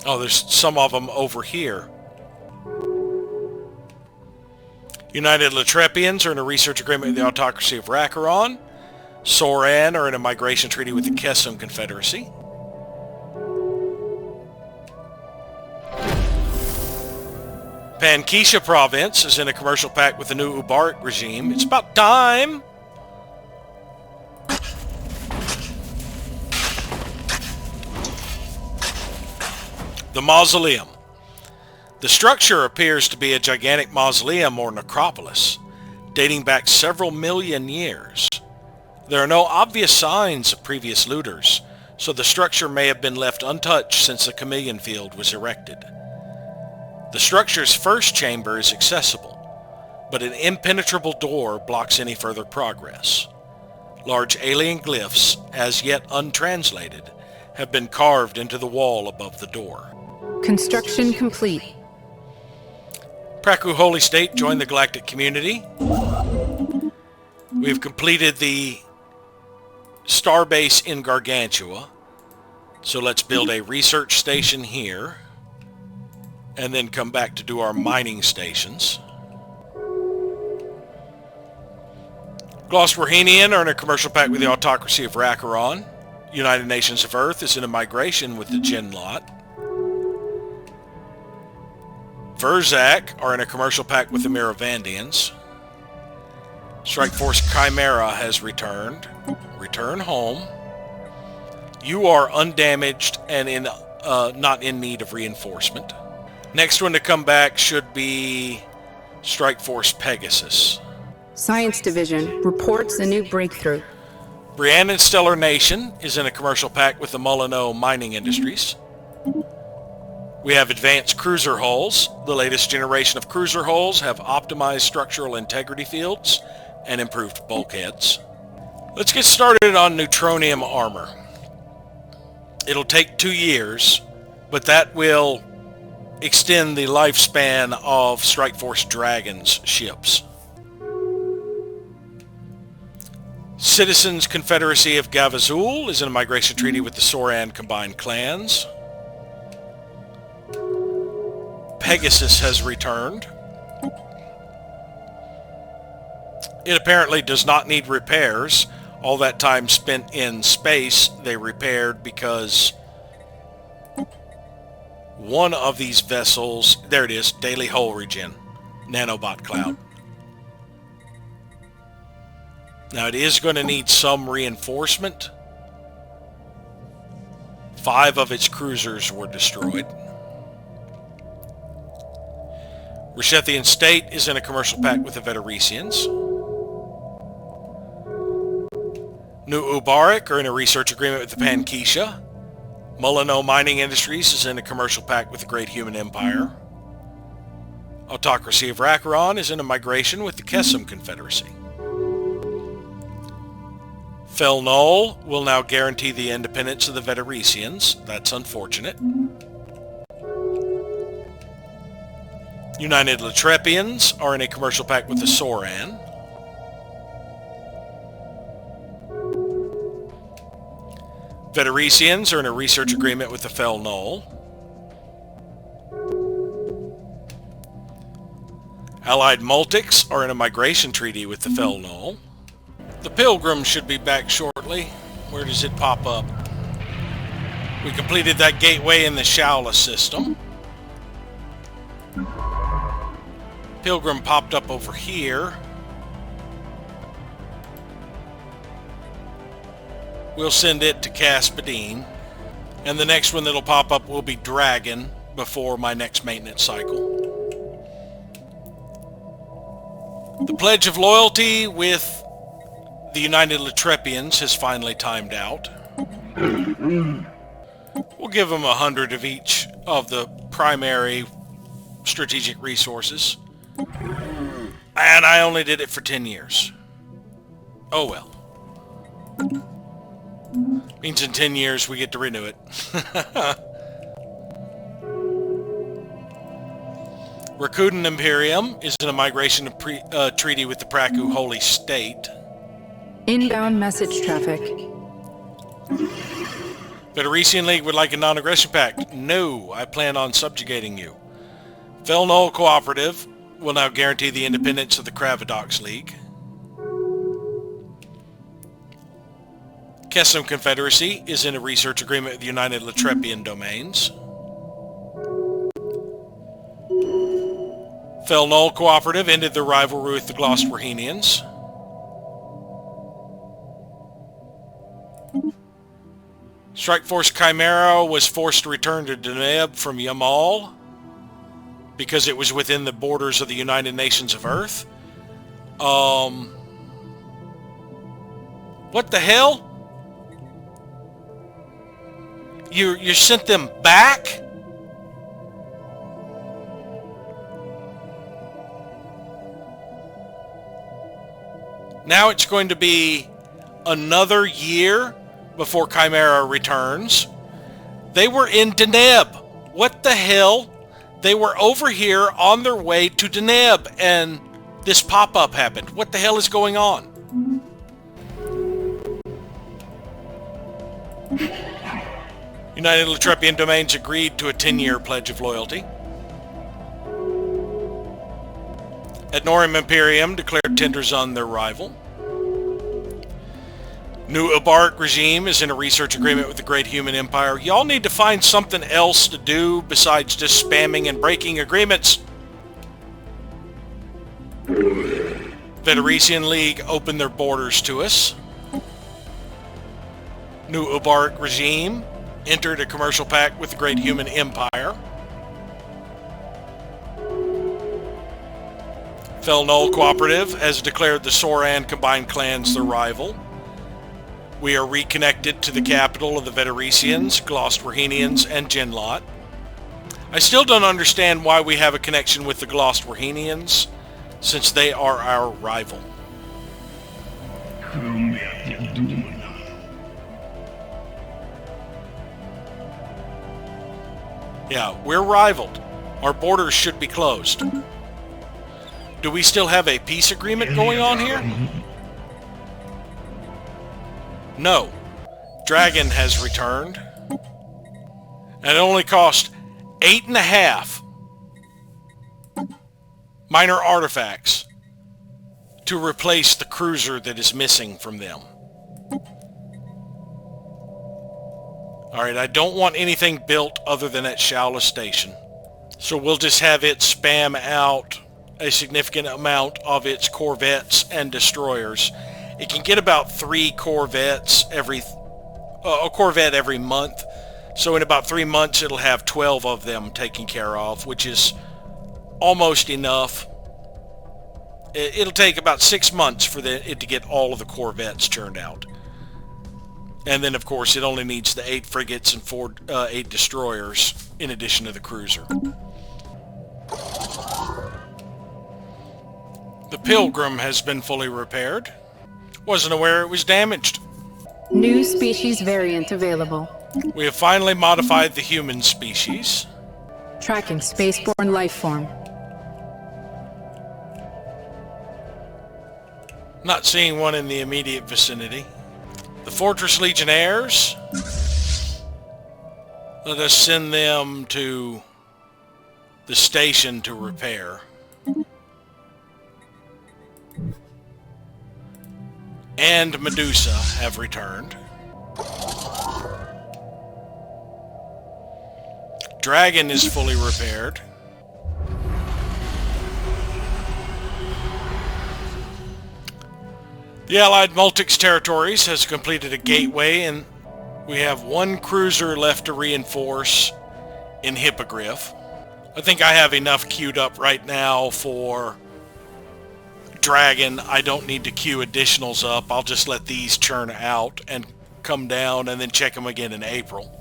Oh, there's some of them over here. United Latrepians are in a research agreement with the Autocracy of Rakaron. Soran are in a migration treaty with the Kesum Confederacy. Pankisha Province is in a commercial pact with the new Ubaric regime. It's about time! The Mausoleum. The structure appears to be a gigantic mausoleum or necropolis, dating back several million years. There are no obvious signs of previous looters, so the structure may have been left untouched since the Chameleon Field was erected. The structure's first chamber is accessible, but an impenetrable door blocks any further progress. Large alien glyphs, as yet untranslated, have been carved into the wall above the door. Construction complete. Praku Holy State joined the galactic community. We've completed the starbase in Gargantua, so let's build a research station here, and then come back to do our mining stations. Glossworhenian are in a commercial pact with the Autocracy of Rakaron. United Nations of Earth is in a migration with the Jin Lot. Verzak are in a commercial pact with the Miravandians. Strike Force Chimera has returned. Return home. You are undamaged and not in need of reinforcement. Next one to come back should be Strike Force Pegasus. Science Division reports a new breakthrough. Briannan Stellar Nation is in a commercial pact with the Molyneux Mining Industries. We have advanced cruiser hulls. The latest generation of cruiser hulls have optimized structural integrity fields and improved bulkheads. Let's get started on neutronium armor. It'll take 2 years, but that will extend the lifespan of Strike Force Dragon's ships. Citizens Confederacy of Gavazul is in a migration treaty with the Soran combined clans. Pegasus has returned. It apparently does not need repairs. All that time spent in space, they repaired because one of these vessels, there it is, daily hull regen, nanobot cloud. Now it is going to need some reinforcement. 5 of its cruisers were destroyed. Rishethian State is in a commercial pact with the Veteresians. New Ubarik are in a research agreement with the Pankisha. Molyneux Mining Industries is in a commercial pact with the Great Human Empire. Autocracy of Rakaron is in a migration with the Kesem Confederacy. Fel Null will now guarantee the independence of the Veteresians. That's unfortunate. United Latrepians are in a commercial pact with the Soran. Veteresians are in a research agreement with the Fel Null. Allied Multics are in a migration treaty with the Fel Null. The Pilgrim should be back shortly. Where does it pop up? We completed that gateway in the Shaula system. Pilgrim popped up over here. We'll send it to Caspadine. And the next one that'll pop up will be Dragon before my next maintenance cycle. The Pledge of Loyalty with the United Latrepians has finally timed out. We'll give them 100 of each of the primary strategic resources. And I only did it for 10 years. Oh well. Means in 10 years we get to renew it. Rakuten Imperium is in a migration treaty with the Praku Holy State. Inbound message traffic. Federation League would like a non-aggression pact. No, I plan on subjugating you. Fel Null Cooperative will now guarantee the independence of the Kravadox League. Kesem Confederacy is in a research agreement with the United Latrepian Domains. Fel Null Cooperative ended their rivalry with the Glosterhenians. Strike Force Chimera was forced to return to Deneb from Yamal because it was within the borders of the United Nations of Earth. What the hell? You sent them back? Now it's going to be another year before Chimera returns. They were in Deneb. What the hell? They were over here on their way to Deneb and this pop-up happened. What the hell is going on? United Latrepian Domains agreed to a 10-year pledge of loyalty. Adnorum Imperium declared tenders on their rival. New Abark regime is in a research agreement with the Great Human Empire. Y'all need to find something else to do besides just spamming and breaking agreements. Federation League opened their borders to us. New Ubaric regime entered a commercial pact with the Great Human Empire. Fel Null Cooperative has declared the Soran combined clans their rival. We are reconnected to the capital of the Veteresians, Glostwarhenians, and Genlot. I still don't understand why we have a connection with the Glostwarhenians, since they are our rival. Yeah, we're rivaled. Our borders should be closed. Do we still have a peace agreement going on here? No. Dragon has returned. And it only cost 8.5 minor artifacts to replace the cruiser that is missing from them. Alright, I don't want anything built other than at Shaula Station. So we'll just have it spam out a significant amount of its corvettes and destroyers. It can get about 3 corvettes a corvette every month. So in about 3 months it'll have 12 of them taken care of, which is almost enough. It'll take about 6 months for it to get all of the corvettes churned out. And then of course it only needs the 8 frigates and 8 destroyers in addition to the cruiser. The Pilgrim has been fully repaired. Wasn't aware it was damaged. New species variant available. We have finally modified the human species. Tracking spaceborne life form. Not seeing one in the immediate vicinity. The Fortress Legionnaires. Let us send them to the station to repair. And Medusa have returned. Dragon is fully repaired. The Allied Multix Territories has completed a gateway, and we have 1 cruiser left to reinforce in Hippogriff. I think I have enough queued up right now for Dragon. I don't need to queue additionals up. I'll just let these churn out and come down and then check them again in April.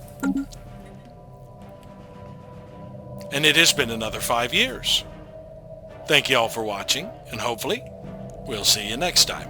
And it has been another 5 years. Thank you all for watching, and hopefully we'll see you next time.